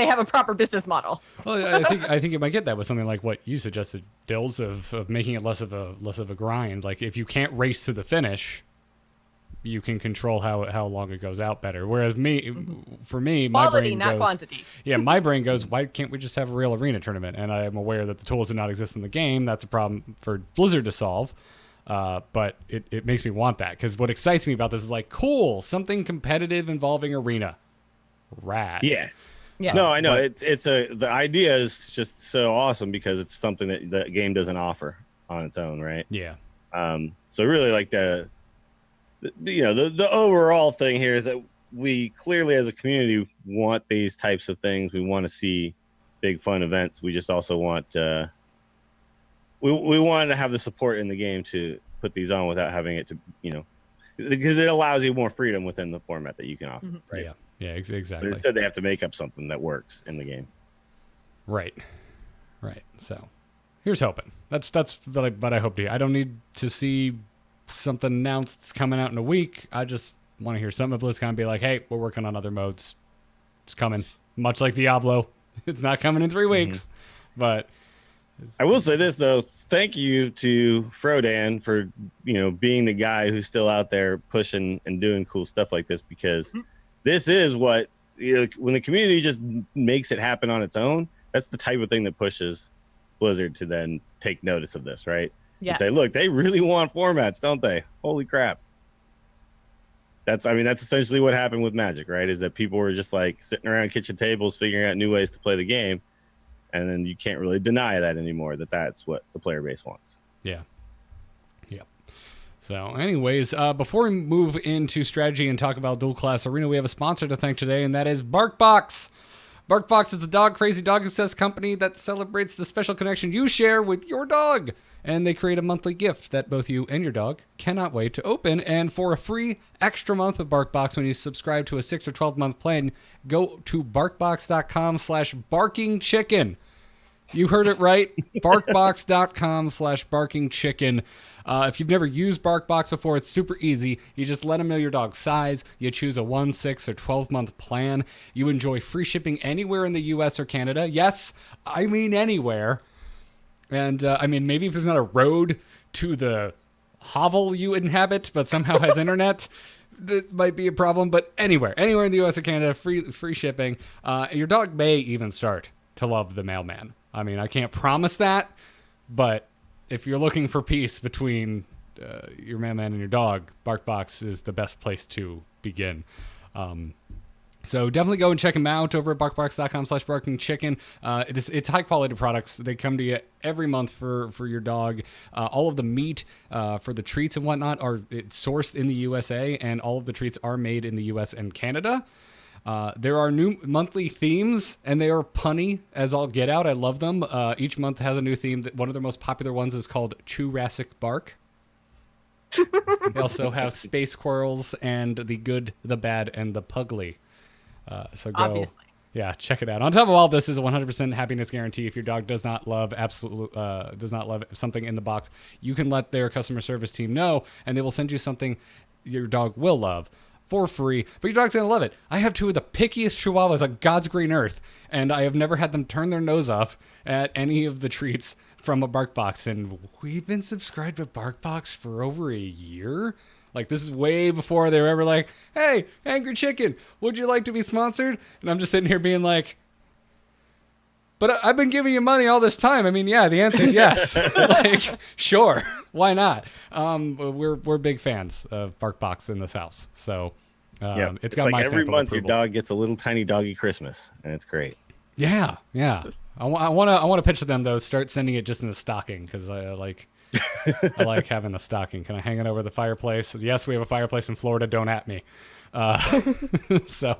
have a proper business model. Well, I think you might get that with something like what you suggested, Dills, of making it less of a grind. Like if you can't race to the finish, you can control how long it goes out better. Whereas for me, my Quality, brain not goes, quantity. Yeah, my brain goes, why can't we just have a real arena tournament? And I am aware that the tools do not exist in the game. That's a problem for Blizzard to solve. But it makes me want that, because what excites me about this is like, cool, something competitive involving arena. Rad. Yeah. Yeah. No, I know. The idea is just so awesome because it's something that the game doesn't offer on its own, right? Yeah. So really like the overall thing here is that we clearly as a community want these types of things. We want to see big fun events. We just also want we want to have the support in the game to put these on without having it to, because it allows you more freedom within the format that you can offer, right? Yeah, exactly. But instead they have to make up something that works in the game. Right. So here's hoping. That's what I hope to hear. I don't need to see something announced that's coming out in a week. I just want to hear something at BlizzCon be like, hey, we're working on other modes. It's coming. Much like Diablo. It's not coming in 3 weeks. But I will say this though, thank you to Frodan for, being the guy who's still out there pushing and doing cool stuff like this, because this is what, when the community just makes it happen on its own, that's the type of thing that pushes Blizzard to then take notice of this, right? Yeah. And say, look, they really want formats, don't they? Holy crap. That's essentially what happened with Magic, right? Is that people were just like sitting around kitchen tables figuring out new ways to play the game. And then you can't really deny that anymore, that's what the player base wants. Yeah. Yep. So anyways, before we move into strategy and talk about dual class arena, we have a sponsor to thank today, and that is BarkBox. BarkBox is the crazy dog obsessed company that celebrates the special connection you share with your dog. And they create a monthly gift that both you and your dog cannot wait to open. And for a free extra month of BarkBox, when you subscribe to a 6 or 12-month plan, go to barkbox.com/barkingchicken. You heard it right. Barkbox.com/barkingchicken. If you've never used BarkBox before, it's super easy. You just let them know your dog's size. You choose a 1, 6, or 12-month plan. You enjoy free shipping anywhere in the U.S. or Canada. Yes, I mean anywhere. And maybe if there's not a road to the hovel you inhabit, but somehow has internet, that might be a problem. But anywhere in the U.S. or Canada, free shipping. Your dog may even start to love the mailman. I can't promise that, but if you're looking for peace between your mailman and your dog, BarkBox is the best place to begin. So definitely go and check them out over at barkbox.com/barkingchicken. It's high quality products. They come to you every month for your dog. All of the meat for the treats and whatnot it's sourced in the USA, and all of the treats are made in the US and Canada. There are new monthly themes, and they are punny as all get out. I love them. Each month has a new theme. One of their most popular ones is called Jurassic Bark. They also have space squirrels and the good, the bad, and the pugly. So go, Obviously. Yeah, check it out. On top of all this is a 100% happiness guarantee. If your dog does not love something in the box, you can let their customer service team know, and they will send you something your dog will love for free. But your dog's gonna love it. I have 2 of the pickiest chihuahuas on God's green earth, and I have never had them turn their nose up at any of the treats from a BarkBox. And we've been subscribed to BarkBox for over a year. Like, this is way before they were ever like, hey, Angry Chicken, would you like to be sponsored? And I'm just sitting here being like, but I've been giving you money all this time. Yeah, the answer is yes. Like, sure, why not? We're big fans of BarkBox in this house. So it's got like my every stamp of month your approval. dog gets a little tiny doggy Christmas, and it's great. Yeah. I want to pitch to them, though, start sending it just in a stocking, because I like having a stocking. Can I hang it over the fireplace? Yes, we have a fireplace in Florida. Don't at me. So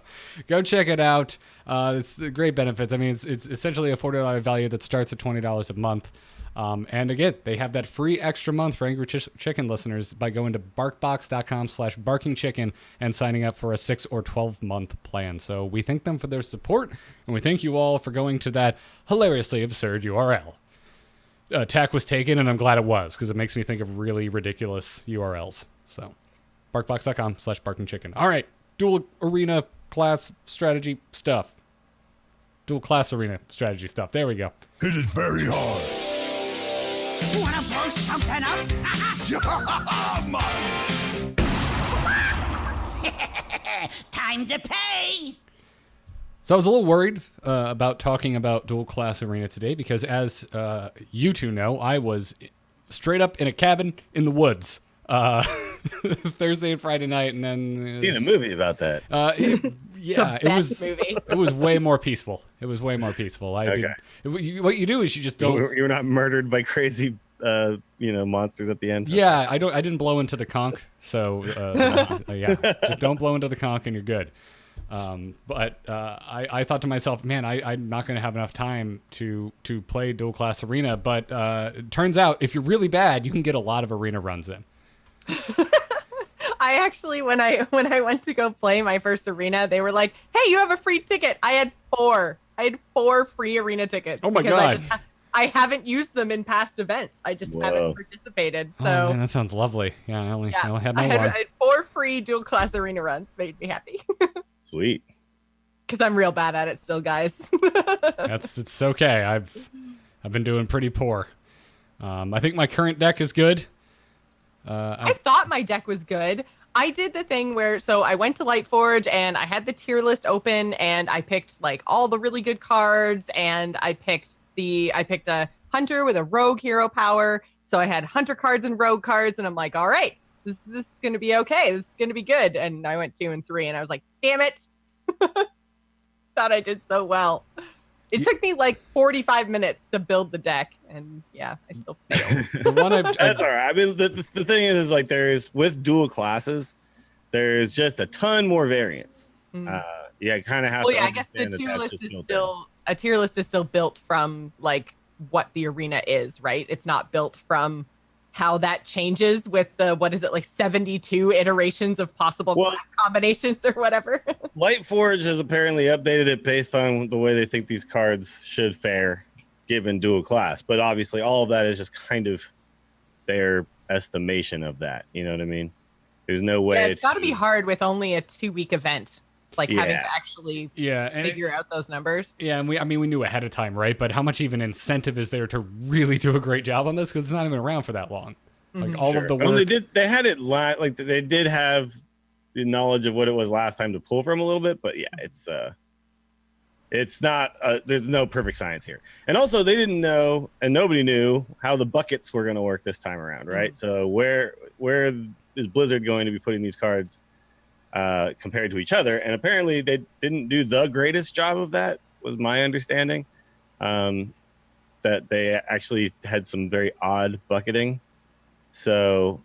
go check it out. It's great benefits. It's essentially a $40 value that starts at $20 a month. And again, they have that free extra month for Angry Chicken listeners by going to barkbox.com/barkingchicken and signing up for a 6 or 12-month plan. So we thank them for their support, and we thank you all for going to that hilariously absurd URL. attack was taken, and I'm glad it was because it makes me think of really ridiculous URLs. So, barkbox.com/barkingchicken. All right, dual arena class strategy stuff. Dual class arena strategy stuff. There we go. Hit it very hard. Wanna blow something up? Time to pay! So I was a little worried about talking about dual class arena today because, as you two know, I was straight up in a cabin in the woods Thursday and Friday night, and then Seen a movie about that. Yeah, it was movie. It was way more peaceful. It was way more peaceful. What you do is you just don't. You're not murdered by crazy, monsters at the end. Yeah, I didn't blow into the conch, so yeah, just don't blow into the conch, and you're good. But I thought to myself, man, I'm not going to have enough time to play dual class arena. But it turns out if you're really bad, you can get a lot of arena runs in. I actually, when I went to go play my first arena, they were like, "Hey, you have a free ticket." I had four free arena tickets. Oh my God. I haven't used them in past events. I just haven't participated. So Oh, man, that sounds lovely. Yeah, I only had my one. I had 4 free dual class arena runs. Made me happy. Sweet. Because I'm real bad at it still, guys. It's okay. I've been doing pretty poor. I think my current deck is good. I thought my deck was good. I did the thing where, so I went to Lightforge and I had the tier list open and I picked like all the really good cards and I picked a hunter with a rogue hero power. So I had hunter cards and rogue cards and I'm like, all right, this is going to be okay. This is going to be good. And I went 2 and 3 and I was like, damn it. Thought I did so well. It took me like 45 minutes to build the deck, and yeah, I still failed. That's all right. I mean, the thing is like there's with dual classes, there's just a ton more variants. Yeah, kind of have. Well, to yeah, I guess the tier list is still a tier list is still built from like what the arena is, right? It's not built from how that changes with the, what is it, like 72 iterations of possible class combinations or whatever. Lightforge has apparently updated it based on the way they think these cards should fare given dual class. But obviously all of that is just kind of their estimation of that. You know what I mean? There's no way. Yeah, it's got to be hard with only a 2-week event. Like having to actually figure out those numbers. Yeah, and we knew ahead of time, right? But how much even incentive is there to really do a great job on this? Because it's not even around for that long. Like all of the work. Well, they had it like they did have the knowledge of what it was last time to pull from a little bit, but yeah, it's not. There's no perfect science here, and also they didn't know, and nobody knew how the buckets were going to work this time around, right? So where is Blizzard going to be putting these cards? Compared to each other, and apparently they didn't do the greatest job of that, was my understanding. That they actually had some very odd bucketing, so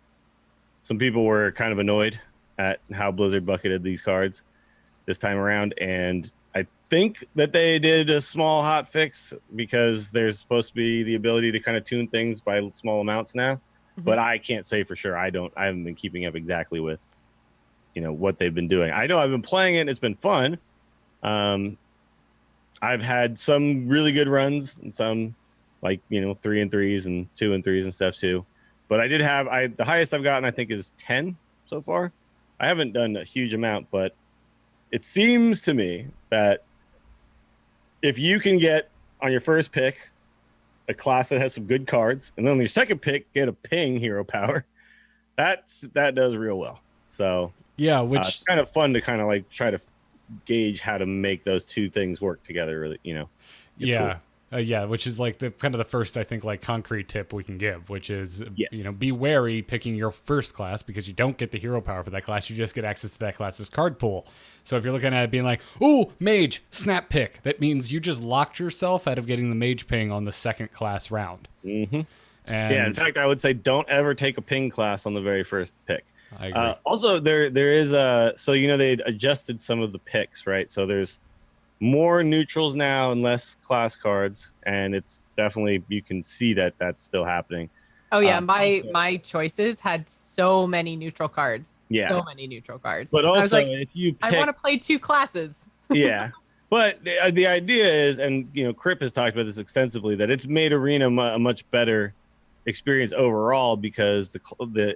some people were kind of annoyed at how Blizzard bucketed these cards this time around, and I think that they did a small hot fix because there's supposed to be the ability to kind of tune things by small amounts now, but I can't say for sure. I haven't been keeping up exactly with what they've been doing. I know I've been playing it. It's been fun. I've had some really good runs and some 3 and 3s and 2 and 3s and stuff too. But I did have, the highest I've gotten, I think, is 10 so far. I haven't done a huge amount, but it seems to me that if you can get on your first pick a class that has some good cards, and then on your second pick, get a ping hero power, that does real well. So yeah, which it's kind of fun to kind of like try to gauge how to make those two things work together. Yeah. Cool. Which is like the kind of the first, I think, like concrete tip we can give, which is, be wary picking your first class because you don't get the hero power for that class. You just get access to that class's card pool. So if you're looking at it being like, ooh, mage, snap pick, that means you just locked yourself out of getting the mage ping on the second class round. Mm-hmm. And in fact, I would say don't ever take a ping class on the very first pick. I agree. Also, there is they adjusted some of the picks, right? So there's more neutrals now and less class cards, and it's definitely, you can see that that's still happening. Oh yeah, my choices had so many neutral cards. Yeah, so many neutral cards. But also, I was like, if you I want to play 2 classes. Yeah, But the idea is, and Crip has talked about this extensively, that it's made Arena a much better experience overall because the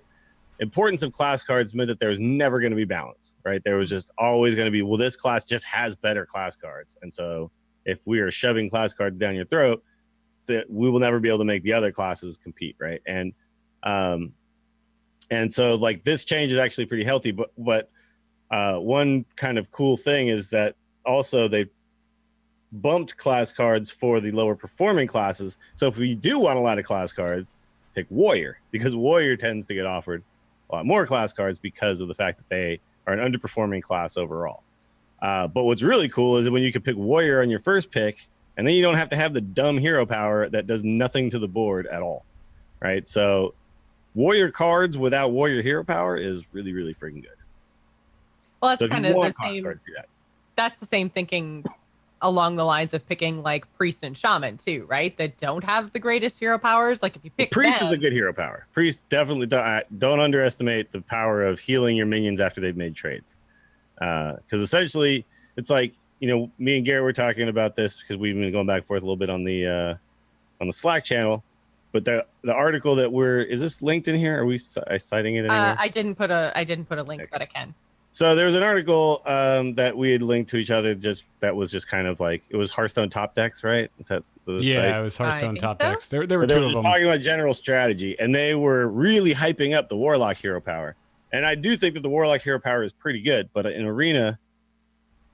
importance of class cards meant that there was never going to be balance, right? There was just always going to be, well, this class just has better class cards, and so if we are shoving class cards down your throat, that we will never be able to make the other classes compete, right? And so like this change is actually pretty healthy, but one kind of cool thing is that also they bumped class cards for the lower performing classes. So if we do want a lot of class cards, pick Warrior, because Warrior tends to get offered a lot more class cards because of the fact that they are an underperforming class overall. But what's really cool is that when you can pick Warrior on your first pick, and then you don't have to have the dumb hero power that does nothing to the board at all, right? So Warrior cards without Warrior hero power is really, really freaking good. Well, that's So kind of the class same. cards, do that. That's the same thinking along the lines of picking like Priest and Shaman too, right? That don't have the greatest hero powers. Like if you pick Priest them, is a good hero power. Priest definitely don't underestimate the power of healing your minions after they've made trades. Because essentially it's like, me and Garrett were talking about this because we've been going back and forth a little bit on the Slack channel. But the article that is this linked in here? Are we citing it anywhere? I didn't put a link, okay. But I can. So there was an article that we had linked to each other. That was just kind of like, it was Hearthstone top decks, right? Is that the site? It was Hearthstone top so. decks. There were they two were of just them. talking about general strategy, and they were really hyping up the Warlock hero power. And I do think that the Warlock hero power is pretty good, but in Arena,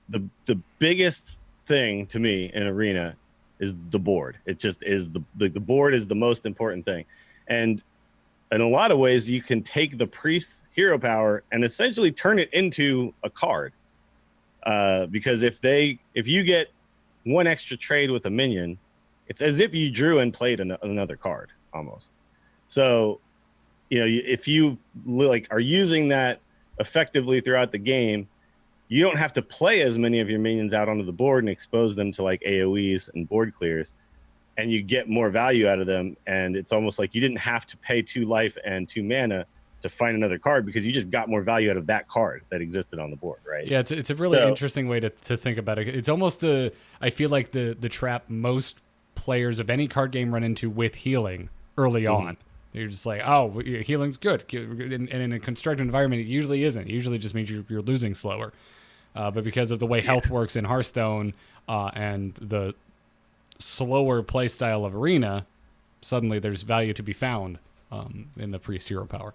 the biggest thing to me in Arena is the board. It just is the board is the most important thing. And in a lot of ways, you can take the Priest hero power and essentially turn it into a card. Because if you get one extra trade with a minion, it's as if you drew and played another card almost. So, if you are using that effectively throughout the game, you don't have to play as many of your minions out onto the board and expose them to like AoEs and board clears, and you get more value out of them. And it's almost like you didn't have to pay 2 life and 2 mana to find another card because you just got more value out of that card that existed on the board, right? Yeah, it's a really interesting way to think about it. It's almost I feel like the trap most players of any card game run into with healing early on. You're just like, oh, healing's good. And in a constructed environment, it usually isn't. It usually just means you're losing slower. But because of the way health works in Hearthstone and the slower play style of Arena, suddenly there's value to be found in the Priest hero power.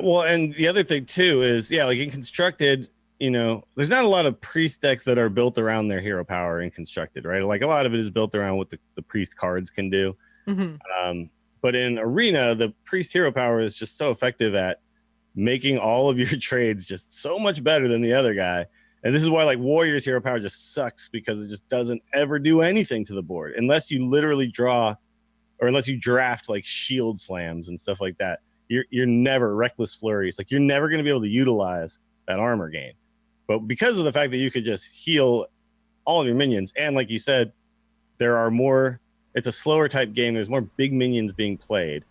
Well, and the other thing too is, like in Constructed, there's not a lot of Priest decks that are built around their hero power in Constructed, right? Like a lot of it is built around what the Priest cards can do. Mm-hmm. But in Arena, the Priest hero power is just so effective at making all of your trades just so much better than the other guy. And this is why like Warrior's hero power just sucks, because it just doesn't ever do anything to the board unless you literally draw, or unless you draft like shield slams and stuff like that. You're never reckless flurries. Like you're never going to be able to utilize that armor gain. But because of the fact that you could just heal all of your minions, and like you said, it's a slower type game. There's more big minions being played.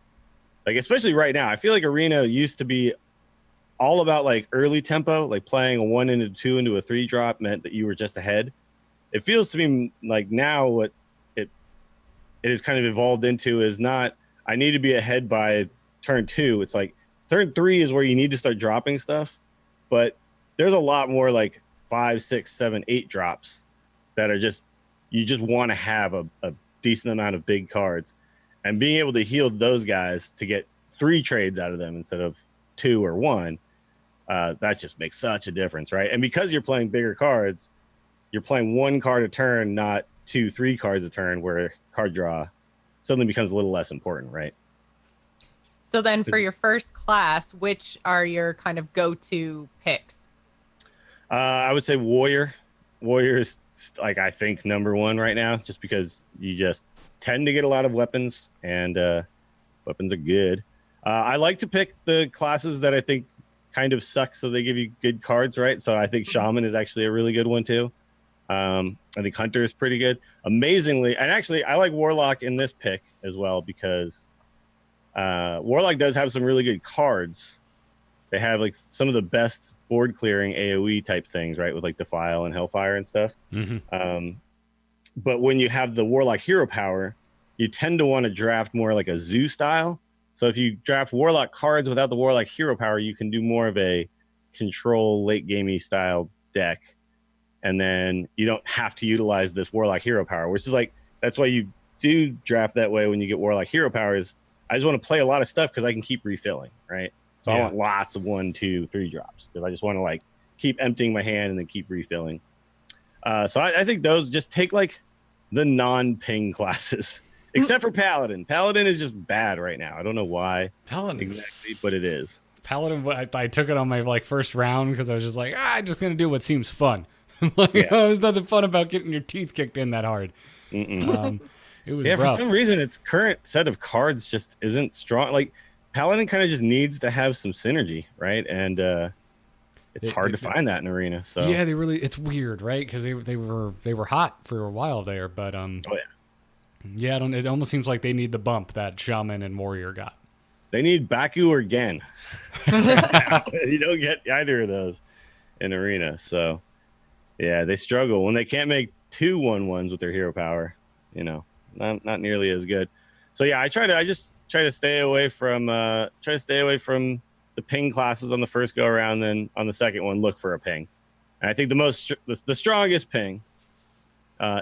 Like especially right now, I feel like Arena used to be all about like early tempo, like playing a 1 into 2 into a 3 drop meant that you were just ahead. It feels to me like now what it has kind of evolved into is not, I need to be ahead by turn 2. It's like turn 3 is where you need to start dropping stuff, but there's a lot more like 5, 6, 7, 8 drops that are just, you just want to have a decent amount of big cards, and being able to heal those guys to get 3 trades out of them instead of 2 or 1. That just makes such a difference, right? And because you're playing bigger cards, you're playing 1 card a turn, not 2, 3 cards a turn, where card draw suddenly becomes a little less important, right? So then for your first class, which are your kind of go-to picks? I would say Warrior. Warrior is like, I think, number 1 right now, just because you just tend to get a lot of weapons, and weapons are good. I like to pick the classes that I think kind of suck, so they give you good cards, right? So I think Shaman is actually a really good one too. I think Hunter is pretty good. Amazingly, and actually I like Warlock in this pick as well, because Warlock does have some really good cards, they have like some of the best board clearing AoE type things, right? With like Defile and Hellfire and stuff. But when you have the Warlock hero power, you tend to want to draft more like a zoo style. So if you draft Warlock cards without the Warlock hero power, you can do more of a control late gamey style deck. And then you don't have to utilize this Warlock hero power, which is like, that's why you do draft that way when you get Warlock hero powers. I just want to play a lot of stuff because I can keep refilling, right? So I want lots of 1, 2, 3 drops because I just want to like keep emptying my hand and then keep refilling. So I think those just take like the non-ping classes, except for Paladin. Paladin is just bad right now. I don't know why exactly, but it is. Paladin, I took it on my like first round because I was just like, I'm just gonna do what seems fun. Like, there's nothing fun about getting your teeth kicked in that hard. It was rough. For some reason its current set of cards just isn't strong. Like Paladin kind of just needs to have some synergy, right? And it's hard to find that in Arena. So yeah, it's weird, right? Because they were hot for a while there, but it almost seems like they need the bump that Shaman and Warrior got. They need Baku or Gen. You don't get either of those in Arena, so yeah, they struggle when they can't make 2 1/1s with their hero power. You know, not nearly as good. So yeah, I just try to stay away from the ping classes on the first go around. Then on the second one, look for a ping. And I think the strongest ping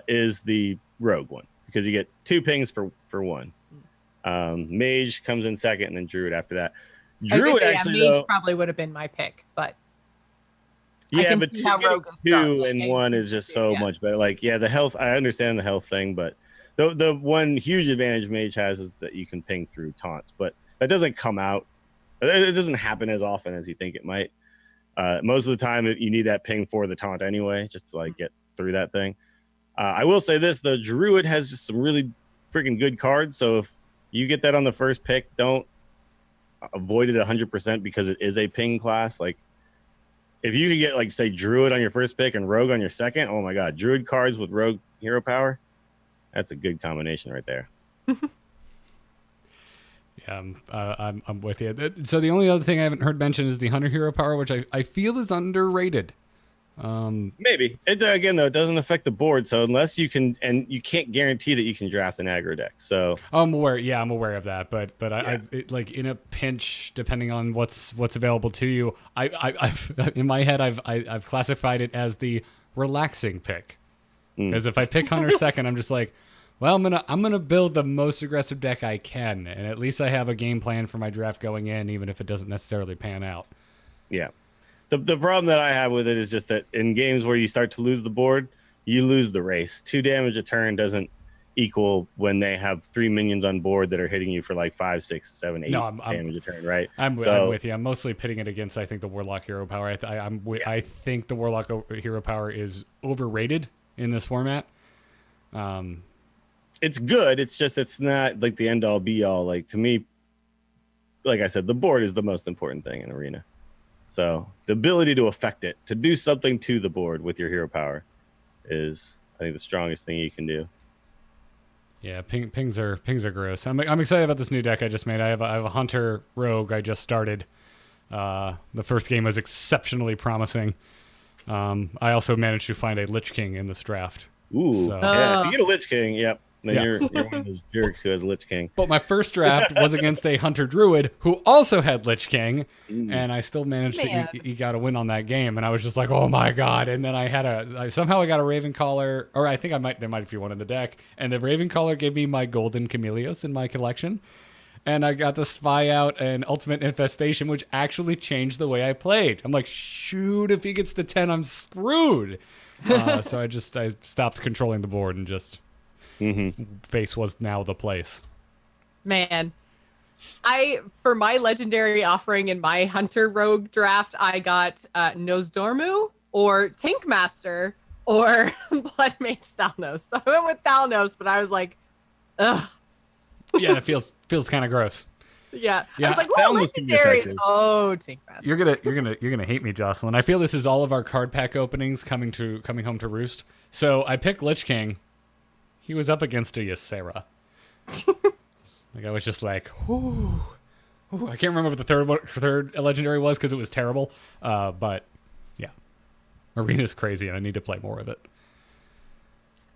is the rogue one because you get 2 pings for 1. Mage comes in second, and then Druid after that. Druid Mage probably would have been my pick, but yeah, but 2 and 1 is just so much better. Like, yeah, the health. I understand the health thing, but the one huge advantage Mage has is that you can ping through taunts, but that doesn't come out. It doesn't happen as often as you think it might. Most of the time, you need that ping for the taunt anyway, just to like get through that thing. I will say this: the Druid has just some really freaking good cards. So if you get that on the first pick, don't avoid it 100% because it is a ping class. Like, if you could get like say Druid on your first pick and Rogue on your second, oh my god, Druid cards with Rogue hero power, that's a good combination right there. Yeah, I'm with you. So the only other thing I haven't heard mentioned is the Hunter hero power, which I feel is underrated. Maybe again though, it doesn't affect the board. So unless you can, and you can't guarantee that you can draft an aggro deck. So I'm aware. Yeah, I'm aware of that. But I like in a pinch, depending on what's available to you, I've in my head I've classified it as the relaxing pick. Because if I pick Hunter second, I'm just like, well, I'm gonna build the most aggressive deck I can, and at least I have a game plan for my draft going in, even if it doesn't necessarily pan out. Yeah. The problem that I have with it is just that in games where you start to lose the board, you lose the race. 2 damage a turn doesn't equal when they have 3 minions on board that are hitting you for like 5, 6, 7, 8 damage a turn, right? I'm with you. I'm mostly pitting it against, I think, the Warlock hero power. I think the Warlock hero power is overrated in this format. It's good. It's just it's not like the end all be all. Like to me, like I said, the board is the most important thing in Arena. So the ability to affect it, to do something to the board with your hero power, is I think the strongest thing you can do. Yeah, pings are gross. I'm excited about this new deck I just made. I have a Hunter Rogue I just started. The first game was exceptionally promising. I also managed to find a Lich King in this draft. Ooh, so. Yeah, if you get a Lich King, yep. Then you're one of those jerks who has Lich King. But my first draft was against a Hunter Druid who also had Lich King, and I still managed to eke out a win on that game. And I was just like, oh my god! And then I somehow got a Ravencaller, or I think there might be one in the deck, and the Ravencaller gave me my Golden Chameleos in my collection, and I got to spy out an Ultimate Infestation, which actually changed the way I played. I'm like, shoot! If he gets to 10, I'm screwed. So I stopped controlling the board and just. Face was now the place. Man, for my legendary offering in my Hunter Rogue draft, I got Nosdormu or Tankmaster or Blood Mage Thalnos. So I went with Thalnos, but I was like, ugh. Yeah, it feels kind of gross. Yeah. I was like, oh, legendaries. Oh, Tankmaster. You're gonna hate me, Jocelyn. I feel this is all of our card pack openings coming home to roost. So I picked Lich King. He was up against a Ysera. Like I was just like, whoo, Ooh, I can't remember what the third legendary was because it was terrible. But yeah, Arena's crazy, and I need to play more of it.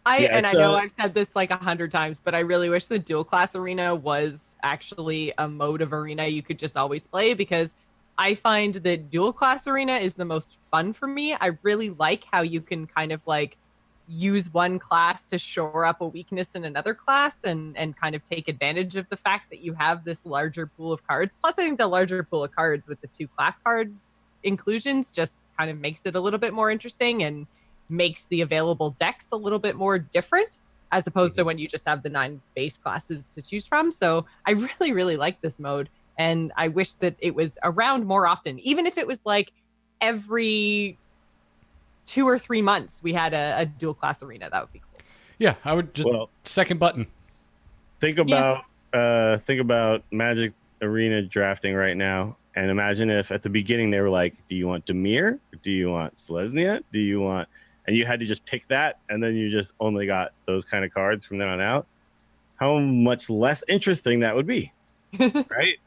I know I've said this like 100 times, but I really wish the dual class arena was actually a mode of arena you could just always play, because I find that dual class arena is the most fun for me. I really like how you can kind of like use one class to shore up a weakness in another class, and kind of take advantage of the fact that you have this larger pool of cards. Plus, I think the larger pool of cards with the 2 class card inclusions just kind of makes it a little bit more interesting and makes the available decks a little bit more different, as opposed to when you just have the 9 base classes to choose from. So I really, really like this mode. And I wish that it was around more often, even if it was like every 2 or 3 months we had a dual class arena. That would be cool. Yeah, I would just second button. Think about Magic Arena drafting right now, and imagine if at the beginning they were like, "Do you want Demir? Do you want Selesnya? Do you want?" And you had to just pick that, and then you just only got those kind of cards from then on out. How much less interesting that would be, right?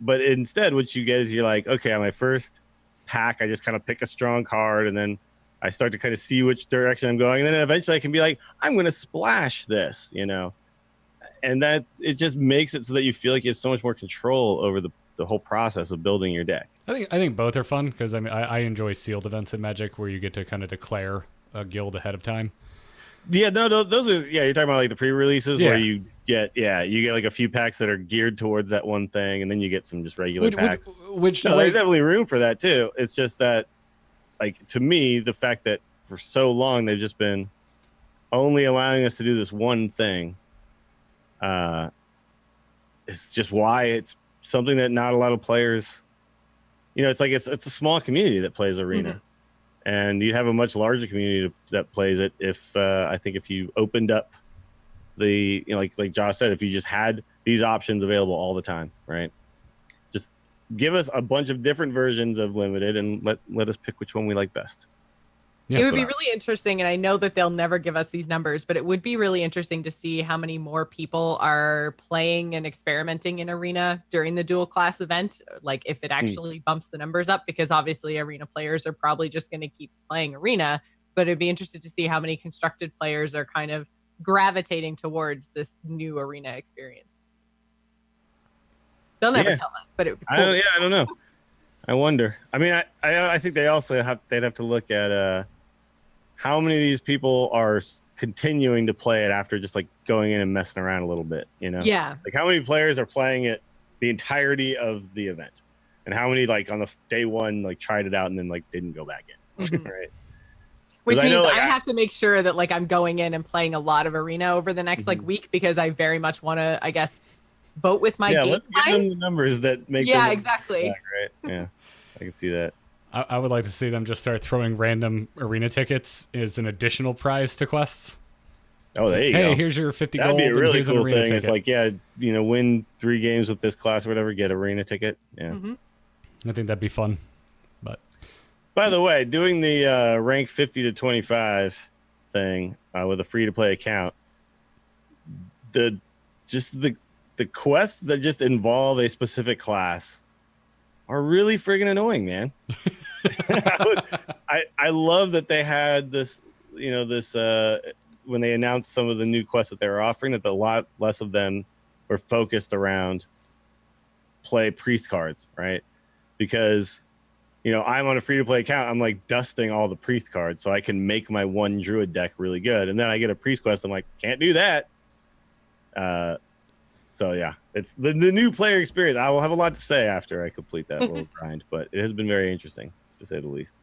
But instead, what you get is you're like, okay, on my first pack, I just kind of pick a strong card, and then I start to kind of see which direction I'm going, and then eventually I can be like, I'm going to splash this, and that it just makes it so that you feel like you have so much more control over the whole process of building your deck. I think both are fun because I enjoy sealed events in Magic where you get to kind of declare a guild ahead of time. Yeah, no, those are you're talking about like the pre-releases where you get like a few packs that are geared towards that one thing, and then you get some just regular packs. There's definitely room for that too. It's just that, like, to me, the fact that for so long they've just been only allowing us to do this one thing, it's just why it's something that not a lot of players, it's like it's a small community that plays Arena, and you have a much larger community that plays it. If I think if you opened up the, like Josh said, if you just had these options available all the time, right? Just give us a bunch of different versions of Limited and let us pick which one we like best. It would be really interesting, and I know that they'll never give us these numbers, but it would be really interesting to see how many more people are playing and experimenting in Arena during the dual class event, like if it actually bumps the numbers up, because obviously Arena players are probably just going to keep playing Arena, but it'd be interesting to see how many constructed players are kind of gravitating towards this new Arena experience. They'll never tell us, but it would be cool. I don't know. I wonder. I mean, I think they'd have to look at how many of these people are continuing to play it after just like going in and messing around a little bit, Yeah. Like how many players are playing it the entirety of the event, and how many like on the day one like tried it out and then like didn't go back in, right? Which means I have to make sure that like I'm going in and playing a lot of Arena over the next like week, because I very much want to, I guess, vote with my game let's time. give them the numbers that make exactly back, right? Yeah, I can see that. I would like to see them just start throwing random Arena tickets as an additional prize to quests. Oh, there you go. Hey, here's your 50 gold. That'd be a really cool thing. Ticket. It's like, win 3 games with this class or whatever, get Arena ticket. Yeah. I think that'd be fun. But by the way, doing the rank 50 to 25 thing with a free-to-play account, the quests that just involve a specific class are really friggin' annoying, man. I love that they had this, when they announced some of the new quests that they were offering, that a lot less of them were focused around play priest cards, right? Because, I'm on a free-to-play account. I'm like dusting all the priest cards so I can make my one druid deck really good. And then I get a priest quest. I'm like, can't do that. So yeah, it's the new player experience. I will have a lot to say after I complete that little grind, but it has been very interesting to say the least.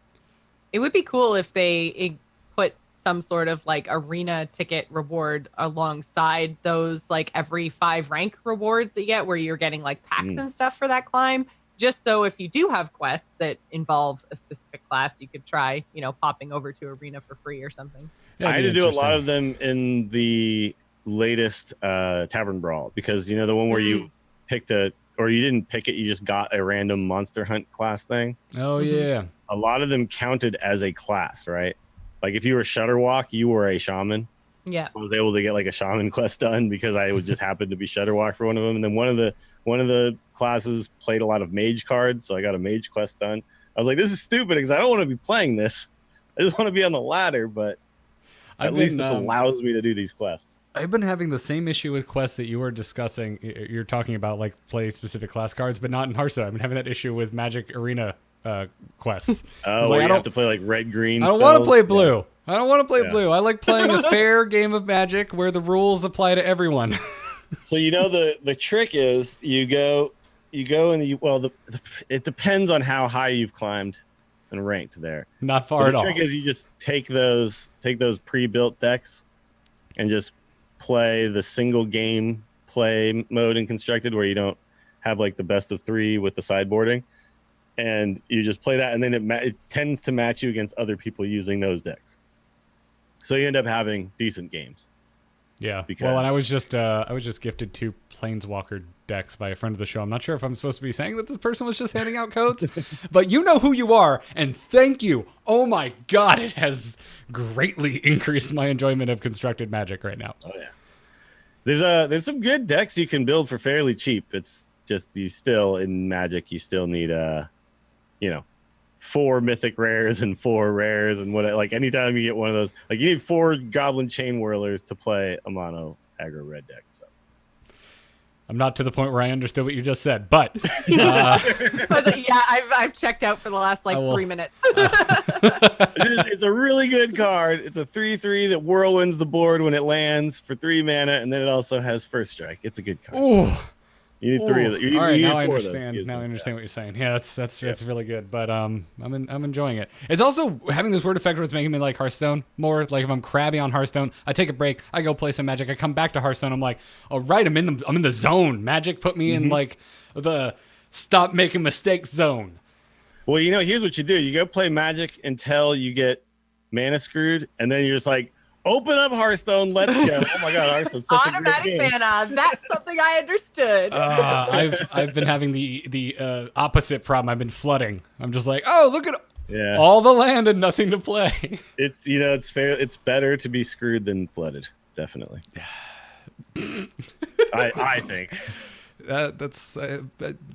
It would be cool if they put some sort of like Arena ticket reward alongside those like every 5 rank rewards that you get, where you're getting like packs and stuff for that climb. Just so if you do have quests that involve a specific class, you could try, popping over to Arena for free or something. I had to do a lot of them in the latest Tavern Brawl, because the one where you picked you didn't pick it, you just got a random Monster Hunt class thing. Oh yeah, a lot of them counted as a class, right? Like if you were Shutterwalk, you were a shaman, Yeah. I was able to get like a shaman quest done because I would just happen to be Shudderwalk for one of them. And then one of the classes played a lot of mage cards, so I got a mage quest done. I was like, this is stupid because I don't want to be playing this. I just want to be on the ladder, but at least this allows me to do these quests. I've been having the same issue with quests that you were discussing. You're talking about like play specific class cards, but not in Hearthstone. I've been having that issue with Magic Arena quests. Oh, like, you have to play like red, green. I don't want to play blue. Yeah. I don't want to play blue. I like playing a fair game of Magic where the rules apply to everyone. So the trick is you go and it depends on how high you've climbed and ranked there. Not far at all. The trick is you just take those pre-built decks and just play the single game play mode in Constructed where you don't have like the best of 3 with the sideboarding, and you just play that, and then it tends to match you against other people using those decks. So you end up having decent games. Yeah. Because, well, and I was just gifted 2 Planeswalker decks by a friend of the show. I'm not sure if I'm supposed to be saying that this person was just handing out codes, but you know who you are, and thank you. Oh my God, it has greatly increased my enjoyment of Constructed Magic right now. Oh yeah. There's some good decks you can build for fairly cheap. It's just in Magic you still need 4 mythic rares and 4 rares and what, like anytime you get one of those, like you need 4 goblin chain whirlers to play a mono aggro red deck. So I'm not to the point where I understood what you just said, but yeah, I've checked out for the last 3 minutes. It's a really good card. It's a 3/3 that whirlwinds the board when it lands for 3 mana, and then it also has first strike. It's a good card. Ooh. You need 3 of them. All right, now I 4 of those. understand. Now I understand what you're saying. Yeah, that's really good. But I'm enjoying it. It's also having this weird effect where it's making me like Hearthstone more. Like if I'm crabby on Hearthstone, I take a break, I go play some Magic, I come back to Hearthstone, I'm like, all right, I'm in the zone. Magic put me in like the stop making mistakes zone. Well, here's what you do. You go play Magic until you get mana screwed, and then you're just like, open up Hearthstone, let's go. Oh my God, Hearthstone's such automatic a great game. mana. That's something I understood. I've been having the opposite problem. I've been flooding. I'm just like, oh, look at all the land and nothing to play. It's it's fair. It's better to be screwed than flooded. Definitely. I think. That's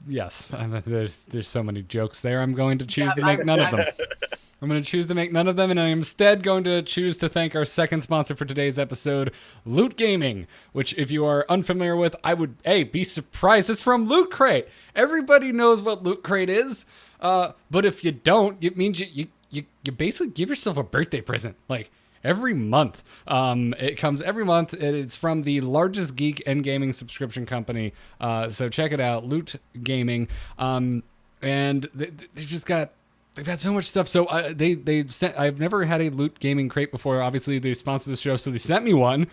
yes. There's so many jokes there. I'm going to choose to make none of them. I'm going to choose to make none of them, and I'm instead going to choose to thank our second sponsor for today's episode, Loot Gaming, which if you are unfamiliar with, I would be surprised. It's from Loot Crate. Everybody knows what Loot Crate is, but if you don't, it means you basically give yourself a birthday present. Like every month. It comes every month. It's from the largest geek and gaming subscription company. So check it out, Loot Gaming. And they've got so much stuff. So they sent. I've never had a Loot Gaming crate before. Obviously, they sponsored the show, so they sent me one.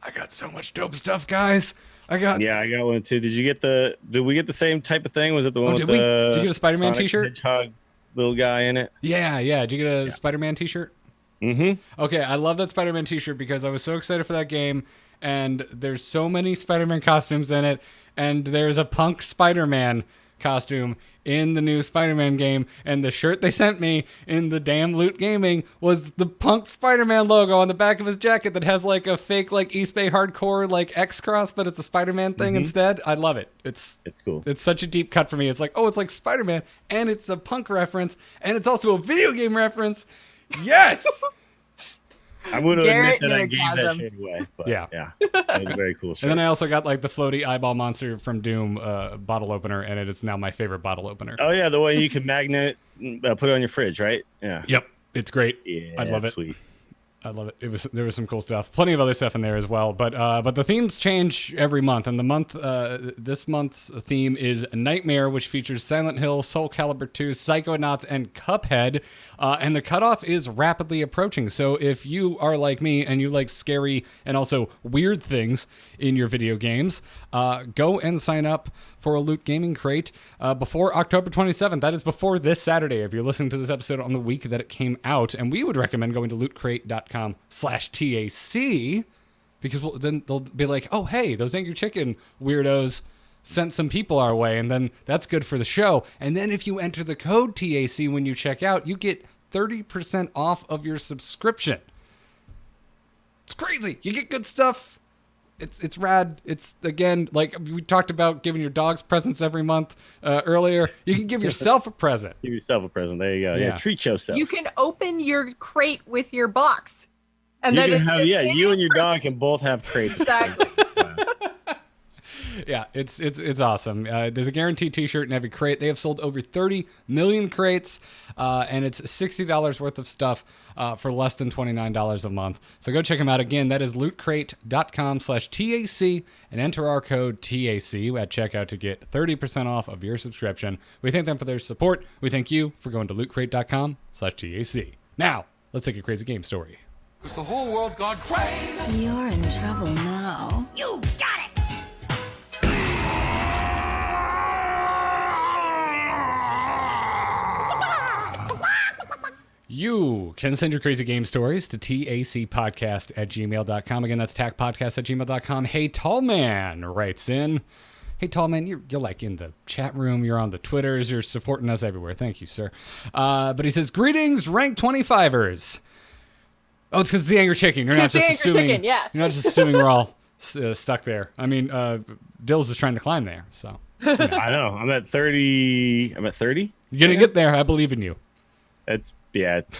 I got so much dope stuff, guys. I got one too. Did we get the same type of thing? Was it the one with did you get a Spider-Man Sonic t-shirt? Hedgehog little guy in it? Yeah. Did you get a Spider-Man t-shirt? Mm-hmm. Okay, I love that Spider-Man t-shirt because I was so excited for that game, and there's so many Spider-Man costumes in it, and there's a punk Spider-Man costume in the new Spider-Man game, and the shirt they sent me in the damn Loot Gaming was the punk Spider-Man logo on the back of his jacket that has like a fake like East Bay Hardcore like X cross, but it's a Spider-Man thing instead. I love it. It's cool. It's such a deep cut for me. It's like, oh, it's like Spider-Man, and it's a punk reference, and it's also a video game reference. Yes. I'm going to admit that I Garrett gave that Nerdgasm. shit away. But Yeah. That was a very cool shirt. And then I also got like the floaty eyeball monster from Doom bottle opener, and it is now my favorite bottle opener. Oh yeah, the way you can magnet put it on your fridge, right? Yeah. Yep, it's great. Yeah, I love it. Sweet. I love it. There was some cool stuff. Plenty of other stuff in there as well. But the themes change every month. And this month's theme is Nightmare, which features Silent Hill, Soul Calibur 2, Psychonauts, and Cuphead. And the cutoff is rapidly approaching. So if you are like me and you like scary and also weird things in your video games, go and sign up for a Loot Gaming crate before October 27th. That is before this Saturday if you're listening to this episode on the week that it came out. And we would recommend going to lootcrate.com/TAC because then they'll be like, oh, hey, those Angry Chicken weirdos sent some people our way, and then that's good for the show. And then if you enter the code TAC when you check out, you get 30% off of your subscription. It's crazy. You get good stuff. It's rad. It's, again, like we talked about giving your dogs presents every month earlier. You can give yourself a present. Give yourself a present. There you go. Yeah, treat yourself. You can open your crate with your box. And you then can have, you and your dog can both have crates. Exactly. Yeah, it's awesome. There's a guaranteed T-shirt in every crate. They have sold over 30 million crates, and it's $60 worth of stuff for less than $29 a month. So go check them out. Again, that is lootcrate.com/TAC, and enter our code TAC at checkout to get 30% off of your subscription. We thank them for their support. We thank you for going to lootcrate.com/TAC. Now, let's take a crazy game story. Is the whole world gone crazy? You're in trouble now. You got it! You can send your crazy game stories to tacpodcast@gmail.com. Again, that's tacpodcast@gmail.com. Hey, Tall Man writes in. Hey, Tall Man, you're like in the chat room. You're on the Twitters. You're supporting us everywhere. Thank you, sir. But he says, greetings, rank 25ers. Oh, it's because it's the Angry Chicken. You're not just assuming. Chicken, yeah. You're not just assuming we're all stuck there. I mean, Dills is trying to climb there. So I know. I'm at 30. I'm at 30. You're going to get there. I believe in you. It's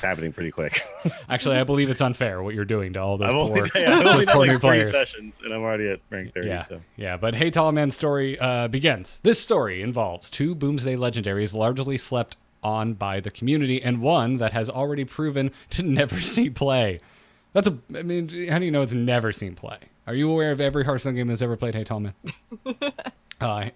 happening pretty quick. Actually, I believe it's unfair what you're doing to all those I've only poor, done poor like new 3 players. sessions, and I'm already at rank 30. Yeah, So. yeah. But Hey Tall Man's story begins. This story involves 2 Boomsday legendaries largely slept on by the community, and one that has already proven to never see play. I mean, how do you know it's never seen play? Are you aware of every Hearthstone game that's ever played Hey Tall Man?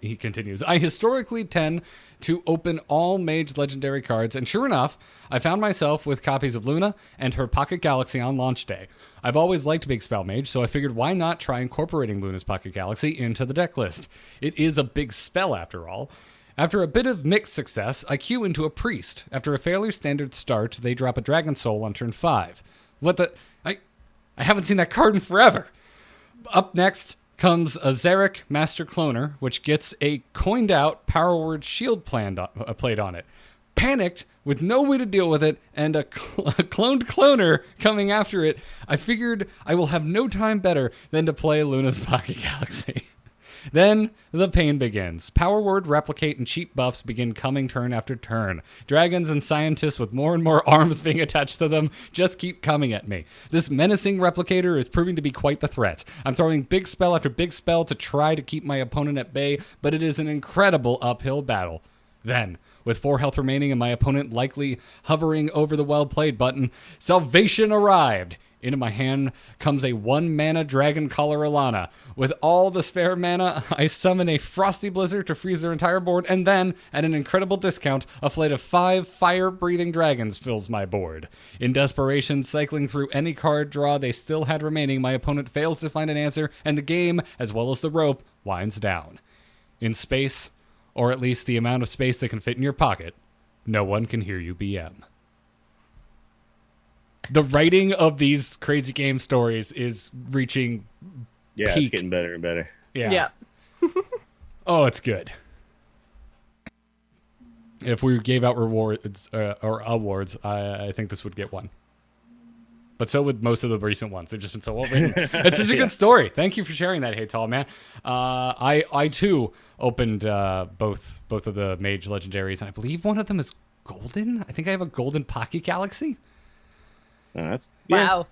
He continues, I historically tend to open all Mage Legendary cards, and sure enough, I found myself with copies of Luna and her Pocket Galaxy on launch day. I've always liked Big Spell Mage, so I figured why not try incorporating Luna's Pocket Galaxy into the deck list. It is a big spell after all. After a bit of mixed success, I queue into a Priest. After a fairly standard start, they drop a Dragon Soul on turn 5. What the... I haven't seen that card in forever. Up next comes a Zarek Master Cloner, which gets a coined out Power Word Shield played on it. Panicked, with no way to deal with it, and a cloned cloner coming after it, I figured I will have no time better than to play Luna's Pocket Galaxy. Then the pain begins. Power Word, Replicate, and cheap buffs begin coming turn after turn. Dragons and scientists with more and more arms being attached to them just keep coming at me. This menacing Replicator is proving to be quite the threat. I'm throwing big spell after big spell to try to keep my opponent at bay, but it is an incredible uphill battle. Then, with 4 health remaining and my opponent likely hovering over the well-played button, salvation arrived. Into my hand comes a 1-mana Dragon Collar Alana. With all the spare mana, I summon a Frosty Blizzard to freeze their entire board, and then, at an incredible discount, a flight of 5 fire-breathing dragons fills my board. In desperation, cycling through any card draw they still had remaining, my opponent fails to find an answer, and the game, as well as the rope, winds down. In space, or at least the amount of space that can fit in your pocket, no one can hear you BM. The writing of these crazy game stories is reaching Yeah, peak. it's getting better and better. Yeah. Oh, it's good. If we gave out rewards or awards, I think this would get one. But so would most of the recent ones. They've just been so well written. It's such a good story. Thank you for sharing that, Hey Tall Man. I too opened both of the Mage Legendaries, and I believe one of them is golden. I think I have a golden Pocket Galaxy. That's Wow.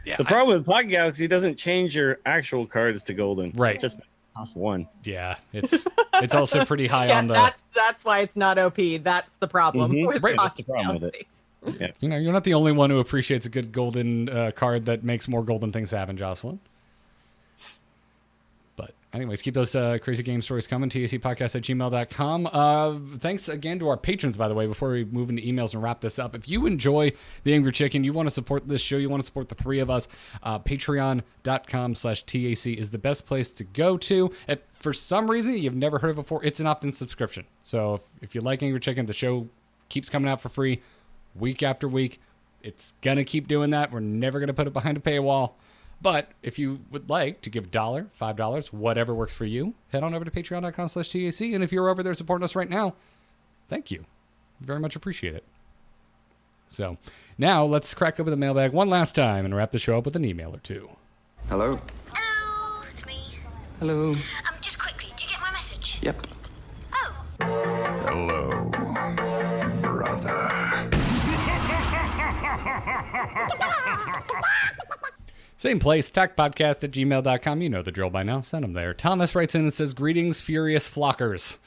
Yeah, The problem with Pocket Galaxy, it doesn't change your actual cards to golden. Right. It just costs 1. Yeah, it's also pretty high Yeah, on the. that's why it's not OP. That's the problem with Right, that's the Pocket problem with Galaxy. Yeah. You know, you're not the only one who appreciates a good golden card that makes more golden things happen, Jocelyn. But anyways, keep those crazy game stories coming. tacpodcast@gmail.com. Thanks again to our patrons, by the way, before we move into emails and wrap this up. If you enjoy The Angry Chicken, you want to support this show, you want to support the 3 of us, patreon.com/TAC is the best place to go to. If for some reason you've never heard of it before, it's an opt-in subscription. So if you like Angry Chicken, the show keeps coming out for free week after week. It's going to keep doing that. We're never going to put it behind a paywall. But if you would like to give $1, $5, whatever works for you, head on over to patreon.com/TAC. And if you're over there supporting us right now, thank you. Very much appreciate it. So now let's crack open the mailbag one last time and wrap the show up with an email or two. Hello? Hello, it's me. Hello? Just quickly, do you get my message? Yep. Oh. Hello, brother. Same place, tacpodcast@gmail.com. You know the drill by now. Send them there. Thomas writes in and says, "Greetings, furious flockers."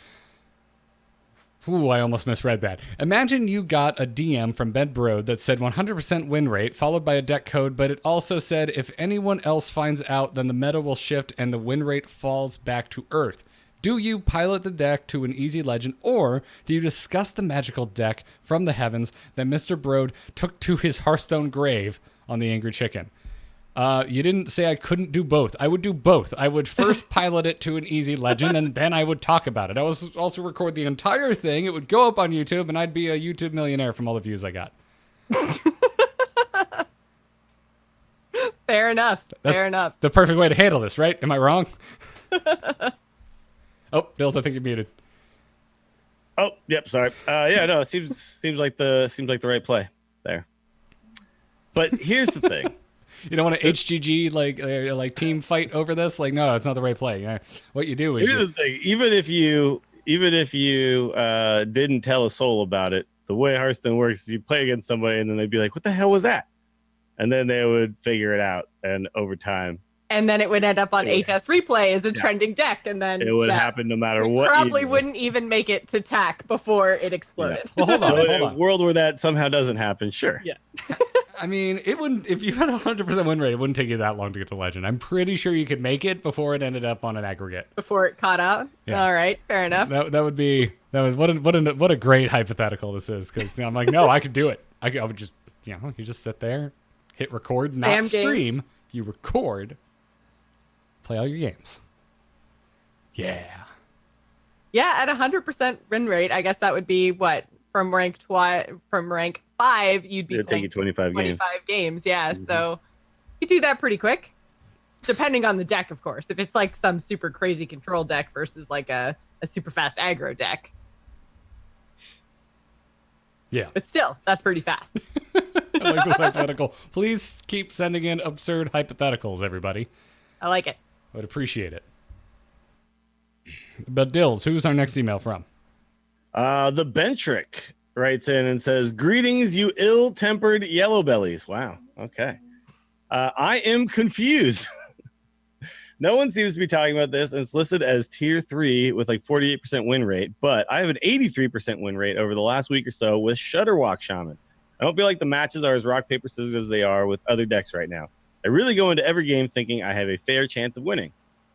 Ooh, I almost misread that. Imagine you got a DM from Ben Brode that said 100% win rate, followed by a deck code, but it also said if anyone else finds out, then the meta will shift and the win rate falls back to Earth. Do you pilot the deck to an easy legend, or do you discuss the magical deck from the heavens that Mr. Brode took to his Hearthstone grave on the Angry Chicken? You didn't say I couldn't do both. I would do both. I would first pilot it to an easy legend, and then I would talk about it. I was also record the entire thing. It would go up on YouTube, and I'd be a YouTube millionaire from all the views I got. Fair enough. That's Fair enough. the perfect way to handle this, right? Am I wrong? Oh, Dills, I think you're muted. Oh, yep. Sorry. Yeah, no. It seems like the right play there. But here's the thing. You don't want to HGG like team fight over this? Like, no, it's not the right play. What you do is Here's the thing. Even if you didn't tell a soul about it, the way Hearthstone works is you play against somebody and then they'd be like, "What the hell was that?" And then they would figure it out, and over time, And then it would end up on HS Replay as a trending deck, and then it would happen no matter what. Probably wouldn't even make it to TAC before it exploded. Yeah. Well, hold on. In a world where that somehow doesn't happen, sure. Yeah. I mean, it wouldn't. If you had a 100% win rate, it wouldn't take you that long to get to legend. I'm pretty sure you could make it before it ended up on an aggregate. Before it caught up. Yeah. All right, fair enough. What a great hypothetical this is, because I'm like, no, I could do it. I would just you just sit there, hit record, not Spam stream. games. You record, play all your games. Yeah. Yeah, at 100% win rate, I guess that would be what from rank 5, you'd be It'd take you 25 games. Yeah, so you do that pretty quick, depending on the deck, of course. If it's like some super crazy control deck versus like a super fast aggro deck. Yeah. But still, that's pretty fast. I like this hypothetical. Please keep sending in absurd hypotheticals, everybody. I like it. I would appreciate it. But Dills, who's our next email from? The Bentrick writes in and says, "Greetings, you ill-tempered yellow bellies." Wow. Okay. I am confused. No one seems to be talking about this, and it's listed as tier 3 with like 48% win rate, but I have an 83% win rate over the last week or so with Shutterwalk Shaman. I don't feel like the matches are as rock, paper, scissors as they are with other decks right now. I really go into every game thinking I have a fair chance of winning.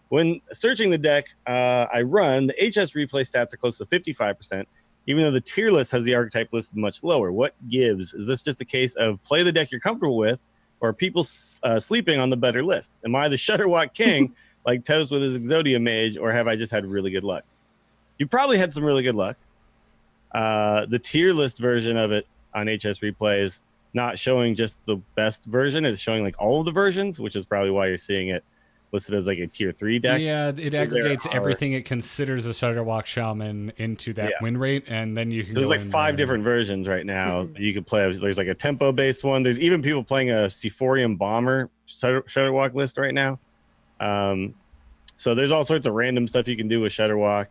When searching the deck I run, the HS replay stats are close to 55%, even though the tier list has the archetype listed much lower. What gives? Is this just a case of play the deck you're comfortable with, or are people sleeping on the better lists? Am I the Shutterwalk king, like Toast with his Exodia Mage, or have I just had really good luck? You probably had some really good luck. The tier list version of it on HS Replay is not showing just the best version. It's showing like all of the versions, which is probably why you're seeing it listed as like a tier 3 deck. Yeah, it aggregates everything it considers a Shutterwalk Shaman into that win rate, and then you can There's like 5 different versions right now you can play. There's like a tempo based one. There's even people playing a Sephorium Bomber Shutterwalk list right now. So there's all sorts of random stuff you can do with Shutterwalk.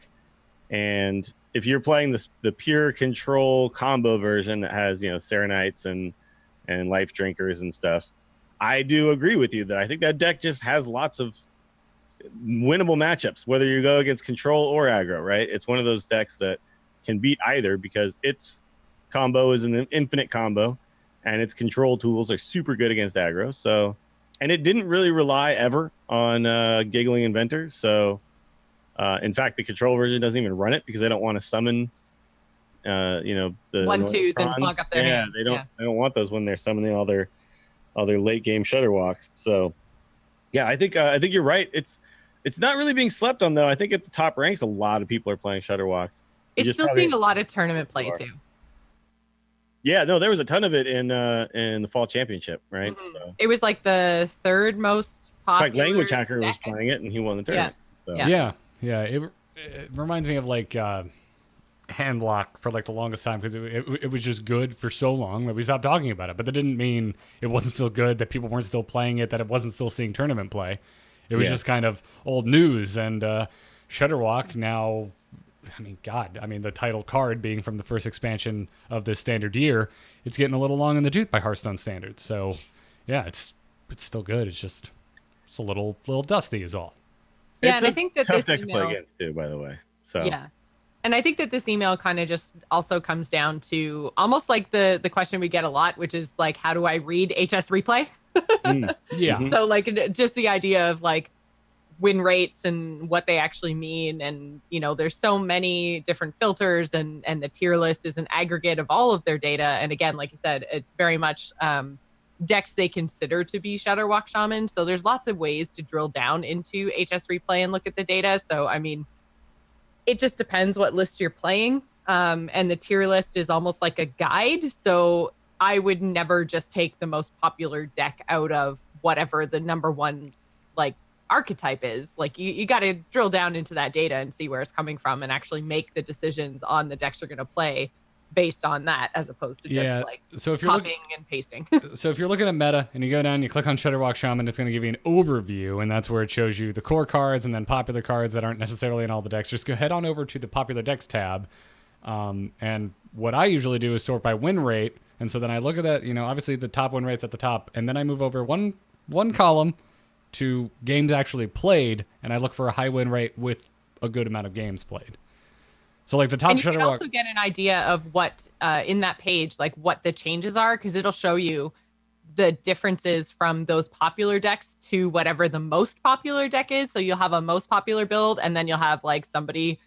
And if you're playing the pure control combo version that has, Serenites and Life Drinkers and stuff, I do agree with you that I think that deck just has lots of winnable matchups, whether you go against control or aggro, right? It's one of those decks that can beat either because its combo is an infinite combo and its control tools are super good against aggro. So, and it didn't really rely ever on Giggling Inventor. So, in fact, the control version doesn't even run it because they don't want to summon, the 1/2s and plug up their hand. They don't want those when they're summoning all their late game Shutterwalks. So, yeah, I think you're right. It's not really being slept on though. I think at the top ranks, a lot of people are playing Shutterwalk. It's still seeing a lot of tournament play too. Yeah, no, there was a ton of it in the fall championship, right? Mm-hmm. So it was like the third most popular. like Language Hacker was playing it, and he won the tournament. Yeah. So. Yeah. It reminds me of like hand lock for like the longest time because it was just good for so long that we stopped talking about it. But that didn't mean it wasn't still good, that people weren't still playing it, that it wasn't still seeing tournament play. It was just kind of old news. And Shudderwalk now, the title card being from the first expansion of this standard year, it's getting a little long in the tooth by Hearthstone standards. So yeah, it's still good. It's a little dusty is all. Yeah, It's and I think that tough this deck to play email, against too, by the way. So yeah. And I think that this email kind of just also comes down to almost like the question we get a lot, which is like, how do I read HS replay? Yeah. So like just the idea of like win rates and what they actually mean. And, there's so many different filters and the tier list is an aggregate of all of their data. And again, like you said, it's very much decks they consider to be Shudderwock Shaman. So there's lots of ways to drill down into HS replay and look at the data. So, it just depends what list you're playing. And the tier list is almost like a guide. So I would never just take the most popular deck out of whatever the number one like archetype is. Like you got to drill down into that data and see where it's coming from and actually make the decisions on the decks you're going to play based on that, as opposed to just so if you're copying and pasting. So if you're looking at meta and you go down, you click on Shudderwock Shaman, it's going to give you an overview, and that's where it shows you the core cards and then popular cards that aren't necessarily in all the decks. Just go head on over to the popular decks tab, and what I usually do is sort by win rate, and so then I look at that. Obviously the top win rate's at the top, and then I move over one column to games actually played, and I look for a high win rate with a good amount of games played. So like the top and you Shudderwock. can also get an idea of what in that page, like what the changes are, because it'll show you the differences from those popular decks to whatever the most popular deck is. So you'll have a most popular build, and then you'll have like somebody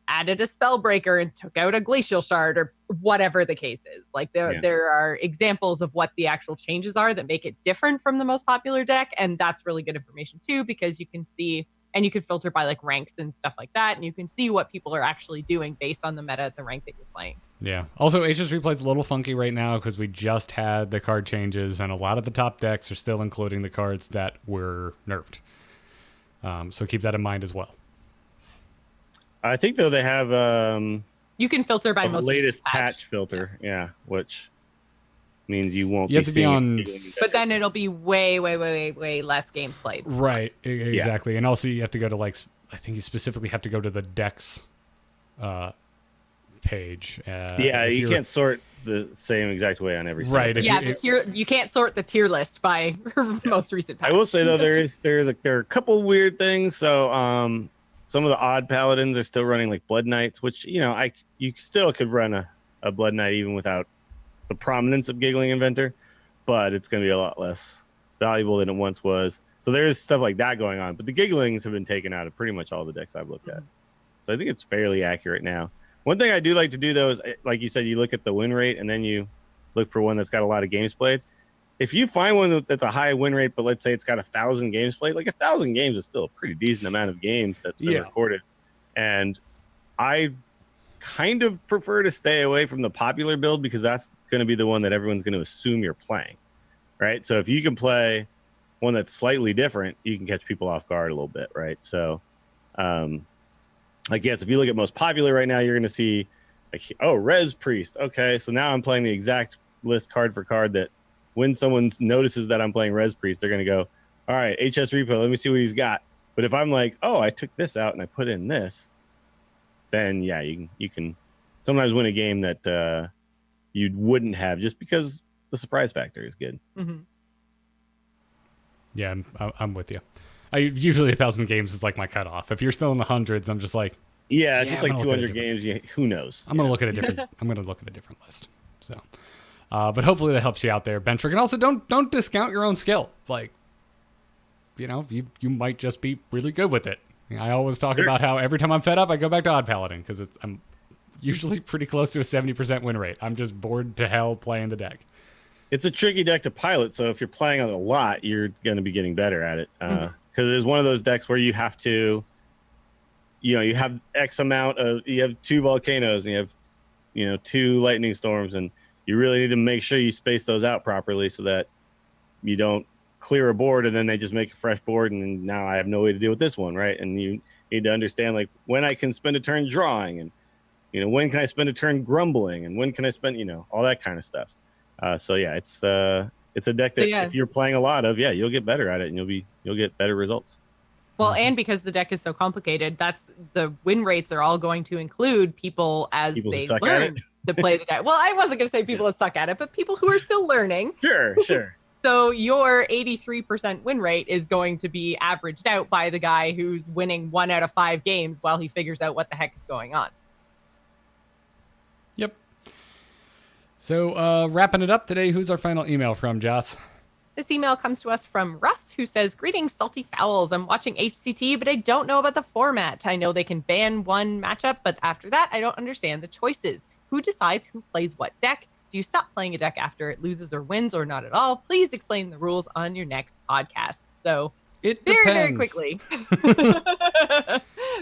added a Spellbreaker and took out a Glacial Shard or whatever the case is. Like there are examples of what the actual changes are that make it different from the most popular deck. And that's really good information too, because you can see, and you can filter by like ranks and stuff like that. And you can see what people are actually doing based on the meta at the rank that you're playing. Yeah. Also, HS Replay's a little funky right now because we just had the card changes, and a lot of the top decks are still including the cards that were nerfed. So keep that in mind as well. I think though they have you can filter by most latest patch filter, which means you won't. You have to be on, but then it'll be way less games played. Right, exactly, and also you have to go to I think you specifically have to go to the decks page. You can't sort the same exact way on every site. Right. You can't sort the tier list by most recent patch. I will say though there are a couple weird things. So some of the odd paladins are still running like Blood Knights, which you still could run a Blood Knight even without the prominence of Giggling Inventor, but it's going to be a lot less valuable than it once was. So there's stuff like that going on, but the Gigglings have been taken out of pretty much all the decks I've looked at. So I think it's fairly accurate now. One thing I do like to do though is, like you said, you look at the win rate and then you look for one that's got a lot of games played. If you find one that's a high win rate, but let's say it's got 1,000 games played, like 1,000 games is still a pretty decent amount of games that's been recorded. And I kind of prefer to stay away from the popular build because that's going to be the one that everyone's going to assume you're playing, right? So if you can play one that's slightly different, you can catch people off guard a little bit, right? So I guess if you look at most popular right now, you're going to see, Res Priest. Okay, so now I'm playing the exact list card for card that when someone notices that I'm playing Res Priest, they're going to go, all right, HS Repo, let me see what he's got. But if I'm like, I took this out and I put in this, then you can sometimes win a game that you wouldn't have just because the surprise factor is good. Mm-hmm. Yeah, I'm with you. Usually 1,000 games is like my cutoff. If you're still in the hundreds, I'm just like, if it's like 200 games, who knows? I'm gonna look at a different. I'm gonna look at a different list. So, but hopefully that helps you out there, Bentrick. And also, don't discount your own skill. Like, you might just be really good with it. I always talk about how every time I'm fed up, I go back to Odd Paladin because I'm usually pretty close to a 70% win rate. I'm just bored to hell playing the deck. It's a tricky deck to pilot, so if you're playing on a lot, you're going to be getting better at it. Because it's one of those decks where you have to, you have X amount of, you have 2 volcanoes and you have, 2 lightning storms, and you really need to make sure you space those out properly so that you don't clear a board and then they just make a fresh board and now I have no way to deal with this one, right? And you need to understand like when I can spend a turn drawing and when can I spend a turn grumbling, and when can I spend, all that kind of stuff. So yeah, it's a deck that if you're playing a lot of, you'll get better at it, and you'll get better results. Well, and because the deck is so complicated, that's the win rates are all going to include people as they learn to play the deck. Well, I wasn't going to say people that suck at it, but people who are still learning. Sure. So your 83% win rate is going to be averaged out by the guy who's winning 1 out of 5 games while he figures out what the heck is going on. Yep. So wrapping it up today, who's our final email from, Joss? This email comes to us from Russ, who says, "Greetings, Salty Fowls. I'm watching HCT, but I don't know about the format. I know they can ban one matchup, but after that, I don't understand the choices. Who decides who plays what deck? Do you stop playing a deck after it loses or wins, or not at all? Please explain the rules on your next podcast." So it very quickly,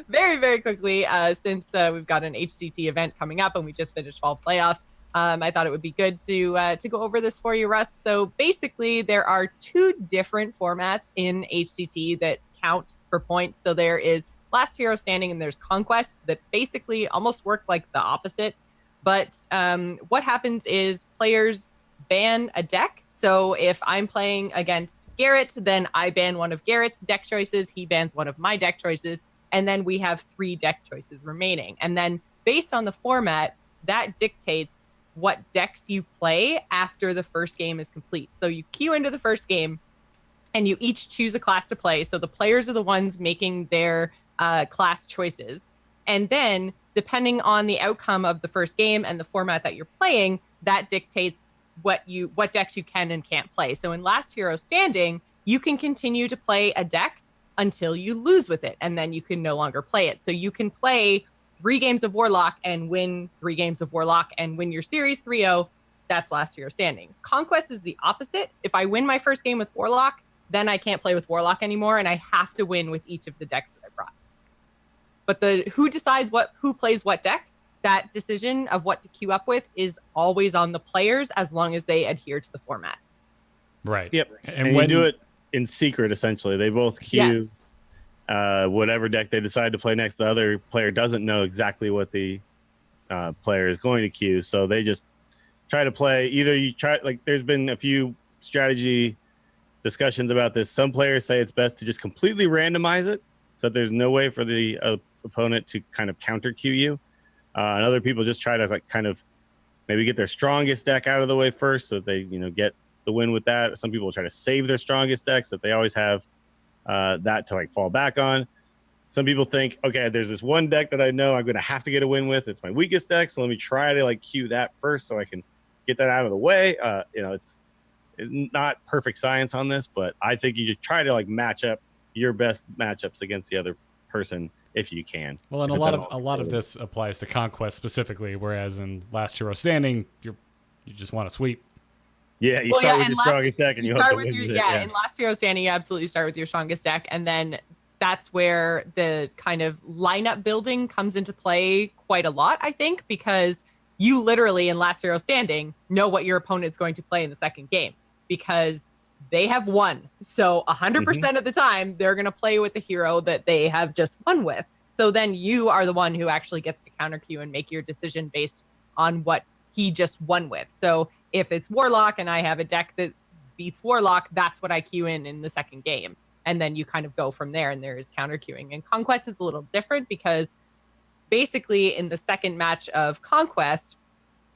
very quickly, since we've got an HCT event coming up and we just finished fall playoffs, I thought it would be good to go over this for you, Russ. So basically, there are 2 different formats in HCT that count for points. So there is Last Hero Standing and there's Conquest, that basically almost work like the opposite. But what happens is players ban a deck. So if I'm playing against Garrett, then I ban one of Garrett's deck choices. He bans one of my deck choices. And then we have 3 deck choices remaining. And then based on the format, that dictates what decks you play after the first game is complete. So you queue into the first game and you each choose a class to play. So the players are the ones making their class choices. And then depending on the outcome of the first game and the format that you're playing, that dictates what decks you can and can't play. So in Last Hero Standing, you can continue to play a deck until you lose with it, and then you can no longer play it. So you can play 3 games of Warlock and win 3 games of Warlock and win your series 3-0. That's Last Hero Standing. Conquest is the opposite. If I win my first game with Warlock, then I can't play with Warlock anymore, and I have to win with each of the decks that I brought. But who decides who plays what deck, that decision of what to queue up with is always on the players as long as they adhere to the format. Right. Yep. And when you do it in secret, essentially, they both queue whatever deck they decide to play next. The other player doesn't know exactly what the player is going to queue, so they just try to play. There's been a few strategy discussions about this. Some players say it's best to just completely randomize it, so that there's no way for the opponent to kind of counter queue you. And other people just try to kind of maybe get their strongest deck out of the way first, so that they get the win with that. Some people try to save their strongest decks, so that they always have that to fall back on. Some people think, okay, there's this one deck that I know I'm going to have to get a win with. It's my weakest deck, so let me try to queue that first so I can get that out of the way. It's not perfect science on this, but I think you just try to match up your best matchups against the other person if you can. Well, and a lot of this applies to Conquest specifically, whereas in Last Hero Standing, you just want to sweep. Yeah, you start with your strongest deck and you hope to win with it. Yeah, in Last Hero Standing, you absolutely start with your strongest deck, and then that's where the kind of lineup building comes into play quite a lot, I think, because you literally in Last Hero Standing know what your opponent's going to play in the second game because they have won. So 100% of the time, they're going to play with the hero that they have just won with. So then you are the one who actually gets to counter queue and make your decision based on what he just won with. So if it's Warlock and I have a deck that beats Warlock, that's what I queue in the second game. And then you kind of go from there, and there is counter queuing. And Conquest is a little different because basically in the second match of Conquest,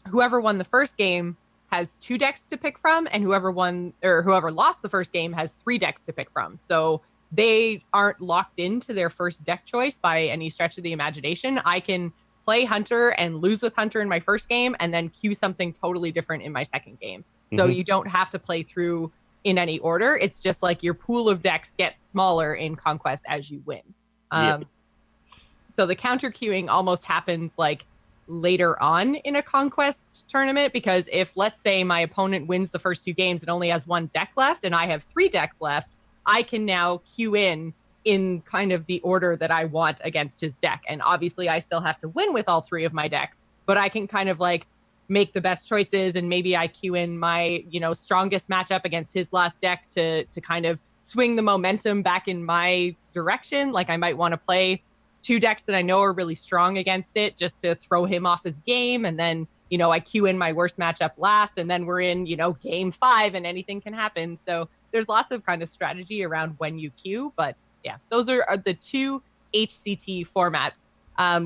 whoever won the first game has 2 decks to pick from, and whoever lost the first game has 3 decks to pick from. So they aren't locked into their first deck choice by any stretch of the imagination. I can play Hunter and lose with Hunter in my first game and then queue something totally different in my second game. So you don't have to play through in any order. It's just your pool of decks gets smaller in Conquest as you win. So the counter queuing almost happens later on in a Conquest tournament, because if, let's say, my opponent wins the first 2 games and only has 1 deck left and I have 3 decks left, I can now queue in kind of the order that I want against his deck. And obviously I still have to win with all 3 of my decks, but I can kind of make the best choices, and maybe I queue in my, strongest matchup against his last deck to kind of swing the momentum back in my direction. I might want to play two decks that I know are really strong against it, just to throw him off his game. And then, I queue in my worst matchup last, and then we're in, game 5 and anything can happen. So there's lots of kind of strategy around when you queue. But yeah, those are the two HCT formats.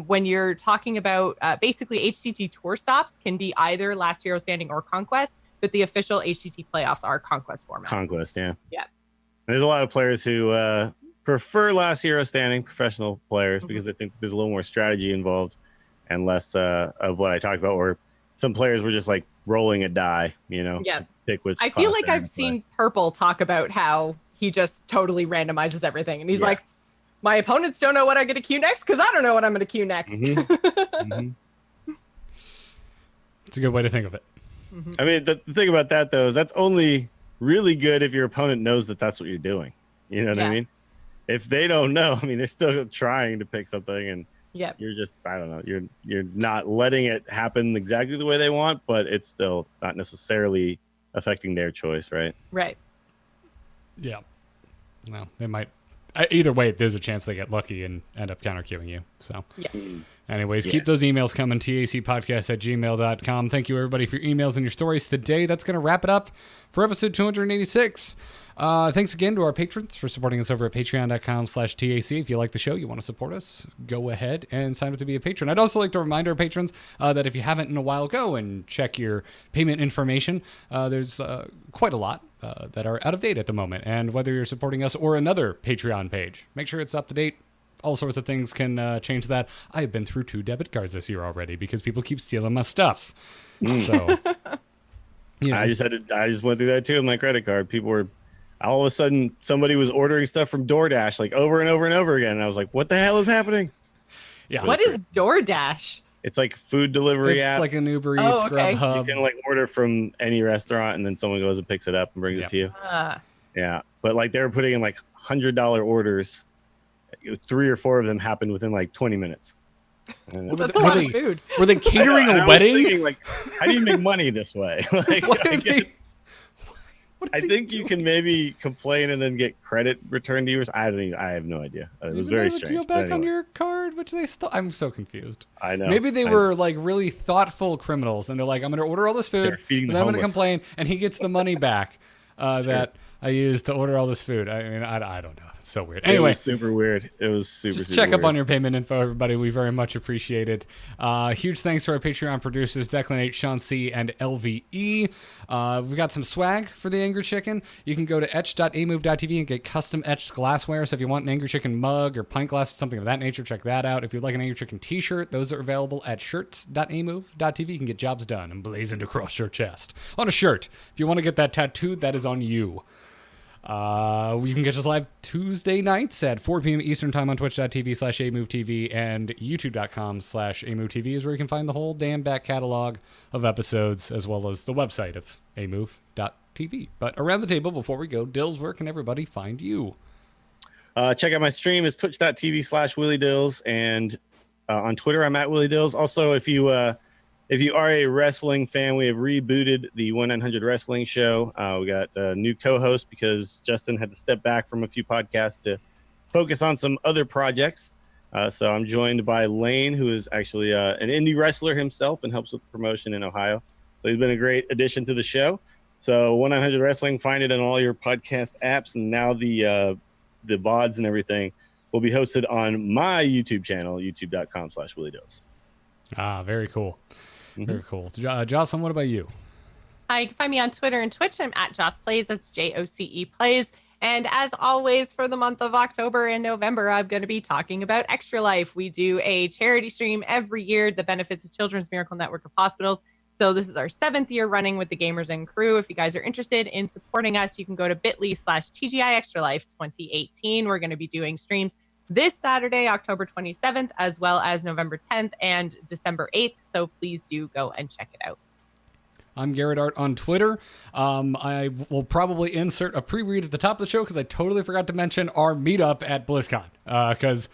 When you're talking about basically HCT tour stops can be either Last Hero Standing or Conquest, but the official HCT playoffs are Conquest format. Conquest, yeah. Yeah. There's a lot of players who prefer Last Hero Standing, professional players, because they think there's a little more strategy involved and less of what I talked about, where some players were just like rolling a die, Yeah. pick which. I feel like I've seen Purple talk about how he just totally randomizes everything. And he's like, my opponents don't know what I'm going to queue next because I don't know what I'm going to queue next. It's a good way to think of it. I mean, the thing about that, though, is that's only really good if your opponent knows that that's what you're doing. You know what I mean? If they don't know, I mean, they're still trying to pick something, and you're just, I don't know, you're not letting it happen exactly the way they want, but it's still not necessarily affecting their choice, right? Right. Yeah. No, they might. Either way, there's a chance they get lucky and end up counter queuing you. So, anyways, keep those emails coming. tacpodcast@gmail.com. Thank you, everybody, for your emails and your stories today. That's going to wrap it up for episode 286. Thanks again to our patrons for supporting us over at patreon.com/TAC. If you like the show, you want to support us, go ahead and sign up to be a patron. I'd also like to remind our patrons that if you haven't in a while, go and check your payment information. There's quite a lot that are out of date at the moment. And whether you're supporting us or another Patreon page, make sure it's up to date. All sorts of things can change that. I've been through 2 debit cards this year already because people keep stealing my stuff. So, I just went through that too with my credit card. People were, all of a sudden, somebody was ordering stuff from DoorDash like over and over and over again. And I was like, what the hell is happening? Yeah. What is DoorDash? It's like food delivery app. It's like an Uber Eats, Grubhub. You can like order from any restaurant, and then someone goes and picks it up and brings it to you. Yeah, but like they were putting in like $100 orders. 3 or 4 of them happened within like 20 minutes. That's a lot of food. Were they catering a wedding? I was thinking, like, how do you make money this way? Like, I think you can maybe complain and then get credit returned to you. I have no idea. It was very strange. Deal back on your card, which they still. I'm so confused. I know. Maybe they were like really thoughtful criminals, and they're like, "I'm going to order all this food, and I'm going to complain," and he gets the money back that I used to order all this food. I mean, I don't know. It's so weird. Anyway, it was super weird. It was super check weird. up on your payment info, everybody. We very much appreciate it. Huge thanks to our Patreon producers, Declan H, Sean C, and LVE. We've got some swag for the Angry Chicken. You can go to etch.amove.tv and get custom etched glassware. So if you want an Angry Chicken mug or pint glass or something of that nature, check that out. If you'd like an Angry Chicken t-shirt, those are available at shirts.amove.tv. You can get jobs done and blazoned across your chest on a shirt. If you want to get that tattooed, that is on you. You can catch us live Tuesday nights at 4 p.m. Eastern Time on twitch.tv/amovetv, and youtube.com/amovetv is where you can find the whole damn back catalog of episodes, as well as the website of amove.tv. But around the table, before we go, Dills, where can everybody find you? Check out my stream. It's twitch.tv/WillieDills, and on Twitter, I'm at WillieDills. Also, if you are a wrestling fan, we have rebooted the 1-900 Wrestling Show. We got a new co-host because Justin had to step back from a few podcasts to focus on some other projects. So I'm joined by Lane, who is actually an indie wrestler himself and helps with promotion in Ohio. So he's been a great addition to the show. So 1-900 Wrestling, find it on all your podcast apps. And now the VODs and everything will be hosted on my YouTube channel, youtube.com/WillieDills. Very cool. Very cool. Jocelyn, what about you? You can find me on Twitter and Twitch. I'm at Joss Plays. That's JOCE Plays. And as always, for the month of October and November, I'm going to be talking about Extra Life. We do a charity stream every year that benefits the Children's Miracle Network of Hospitals. So this is our 7th year running with the Gamers and Crew. If you guys are interested in supporting us, you can go to bit.ly/TGI Extra Life 2018. We're going to be doing streams this Saturday, October 27th, as well as November 10th and December 8th. So please do go and check it out. I'm Garrett Art on Twitter. I will probably insert a pre-read at the top of the show because I totally forgot to mention our meetup at BlizzCon. Because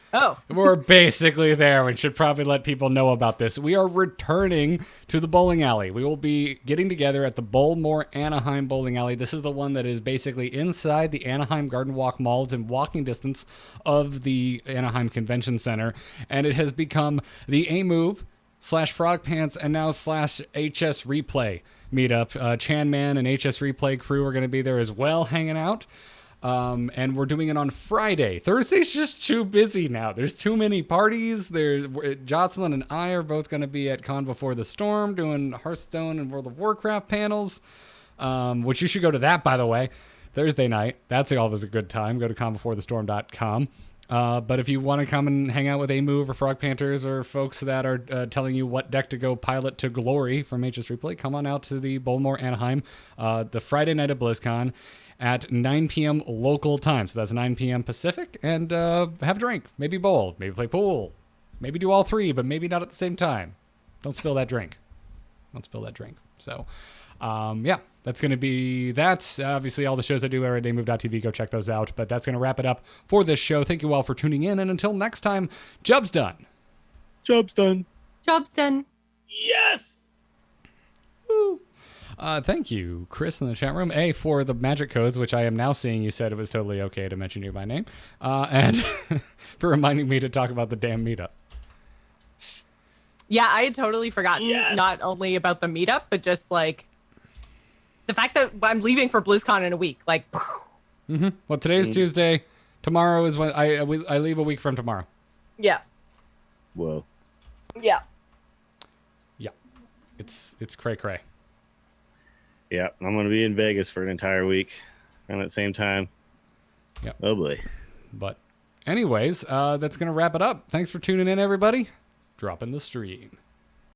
we're basically there. We should probably let people know about this. We are returning to the bowling alley. We will be getting together at the Bowlmore Anaheim Bowling Alley. This is the one that is basically inside the Anaheim Garden Walk Mall. It's in walking distance of the Anaheim Convention Center. And it has become the A-Move / Frog Pants and now / HS Replay meetup. Chan Man and HS Replay crew are going to be there as well, hanging out. And we're doing it on Friday. Thursday's just too busy now. There's too many parties. Jocelyn and I are both going to be at Con Before the Storm doing Hearthstone and World of Warcraft panels, which you should go to that, by the way, Thursday night. That's always a good time. Go to conbeforethestorm.com. But if you want to come and hang out with A-Move or Frog Panthers or folks that are telling you what deck to go pilot to glory from HS Replay, come on out to the Bowlmore Anaheim the Friday night at BlizzCon at 9 p.m. local time. So that's 9 p.m. Pacific. And have a drink. Maybe bowl. Maybe play pool. Maybe do all three, but maybe not at the same time. Don't spill that drink. Don't spill that drink. So, yeah, that's going to be that. Obviously, all the shows I do are at daymove.tv. Go check those out. But that's going to wrap it up for this show. Thank you all for tuning in. And until next time, job's done. Job's done. Job's done. Yes! Woo. Thank you, Chris, in the chat room. For the magic codes, which I am now seeing you said it was totally okay to mention you by name. And for reminding me to talk about the damn meetup. Yeah, I had totally forgotten not only about the meetup, but just like the fact that I'm leaving for BlizzCon in a week. Like, Well, today's Tuesday. Tomorrow is when I leave a week from tomorrow. Yeah. Whoa. Yeah. Yeah. It's cray cray. Yeah, I'm going to be in Vegas for an entire week around that same time. Yep. Oh, boy. But anyways, that's going to wrap it up. Thanks for tuning in, everybody. Dropping the stream.